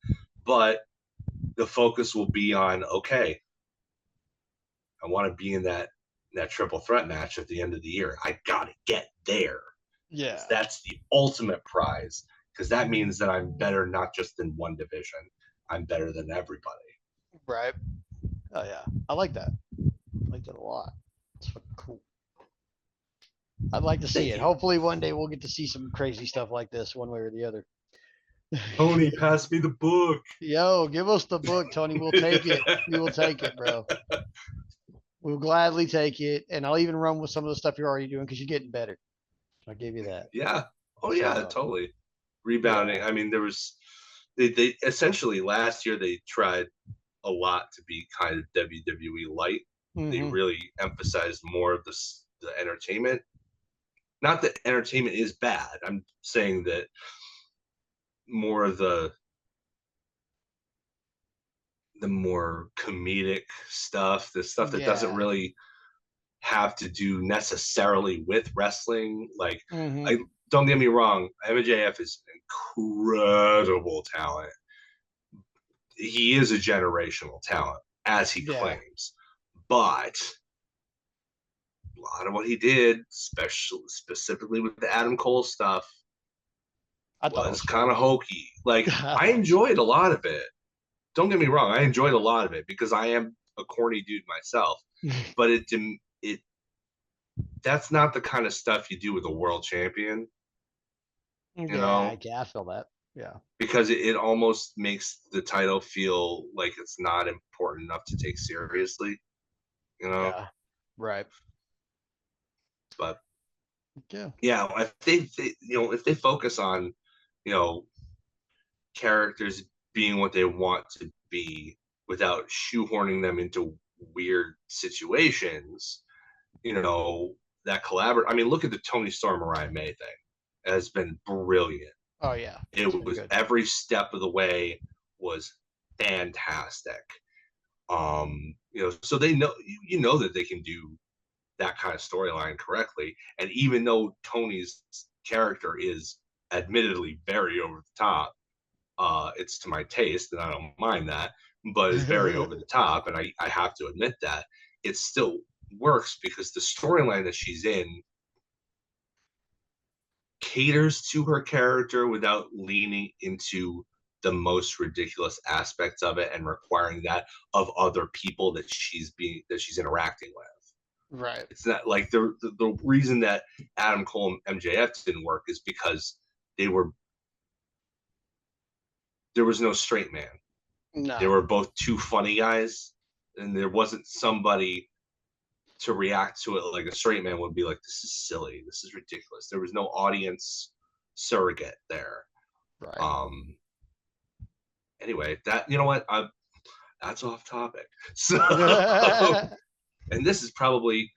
But the focus will be on, okay, I want to be in that triple threat match at the end of the year. I got to get there. Yeah. That's the ultimate prize, because that means that I'm better not just in one division. I'm better than everybody. Right. Oh, yeah. I like that. I like that a lot. It's fucking cool. I'd like to see it. Hopefully one day we'll get to see some crazy stuff like this one way or the other. Tony, pass me the book. Yo, give us the book, Tony. We'll take it. We will take it, bro. We'll gladly take it. And I'll even run with some of the stuff you're already doing because you're getting better. I'll give you that. Yeah. Oh, yeah, totally. Rebounding. Yeah. I mean, there was they essentially last year they tried a lot to be kind of WWE light. Mm-hmm. They really emphasized more of the entertainment. Not that entertainment is bad. I'm saying that more of the more comedic stuff, the stuff that doesn't really have to do necessarily with wrestling. Like, don't get me wrong, MJF is an incredible talent. He is a generational talent, as he claims. But a lot of what he did, specifically with the Adam Cole stuff, was kind of hokey. Like, I enjoyed a lot of it. Don't get me wrong, I enjoyed a lot of it because I am a corny dude myself. But that's not the kind of stuff you do with a world champion. You know? I feel that. Yeah. Because it almost makes the title feel like it's not important enough to take seriously. Yeah. Right. But yeah, I think if they focus on, characters being what they want to be without shoehorning them into weird situations, that I mean, look at the Tony Storm Mariah May thing. It has been brilliant. Oh yeah. It was every step of the way was fantastic. So they know, that they can do that kind of storyline correctly. And even though Tony's character is admittedly very over the top, it's to my taste, and I don't mind that, but it's very over the top, and I have to admit that it still works because the storyline that she's in caters to her character without leaning into the most ridiculous aspects of it and requiring that of other people that she's interacting with. Right. It's not like the reason that Adam Cole and MJF didn't work is because there was no straight man. No. They were both two funny guys, and there wasn't somebody to react to it like a straight man would be like, this is silly, this is ridiculous. There was no audience surrogate there. Right. Anyway, that, you know what, that's off topic. So and this is probably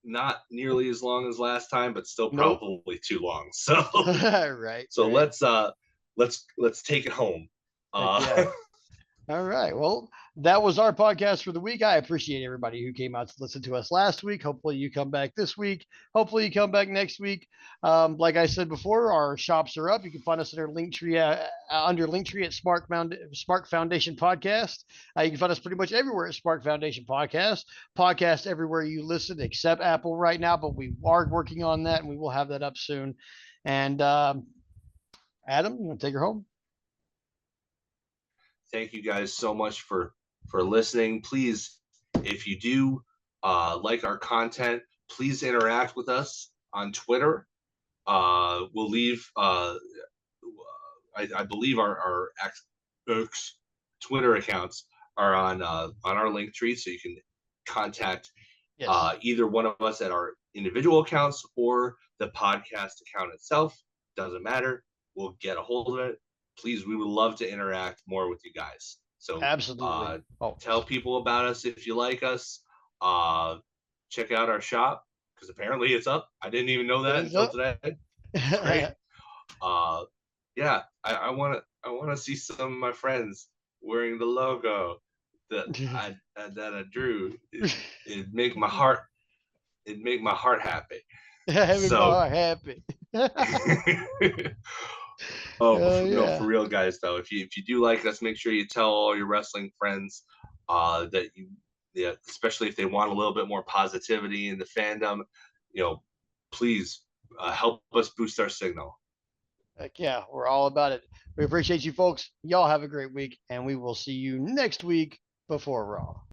not nearly as long as last time, but still probably too long. So right. So let's take it home. All right. Well, that was our podcast for the week. I appreciate everybody who came out to listen to us last week. Hopefully you come back this week. Hopefully you come back next week. Like I said before, our shops are up. You can find us at our Linktree, under Linktree at Spark Foundation Podcast. You can find us pretty much everywhere at Spark Foundation Podcast everywhere you listen, except Apple right now, but we are working on that, and we will have that up soon. And Adam, you want to take her home? Thank you guys so much for listening. Please, if you do like our content, please interact with us on Twitter. We'll leave, I believe our Twitter accounts are on our Linktree, so you can contact either one of us at our individual accounts or the podcast account itself. Doesn't matter. We'll get a hold of it. Please, we would love to interact more with you guys. So absolutely, tell people about us if you like us. Check out our shop because apparently it's up. I didn't even know that until today. Great. Yeah, I want to see some of my friends wearing the logo that I drew. It'd make my heart happy. Having my heart happy. No, for real, guys, though, if you do like us, make sure you tell all your wrestling friends that especially if they want a little bit more positivity in the fandom, please help us boost our signal. Heck yeah, we're all about it. We appreciate you folks. Y'all have a great week, and we will see you next week before Raw.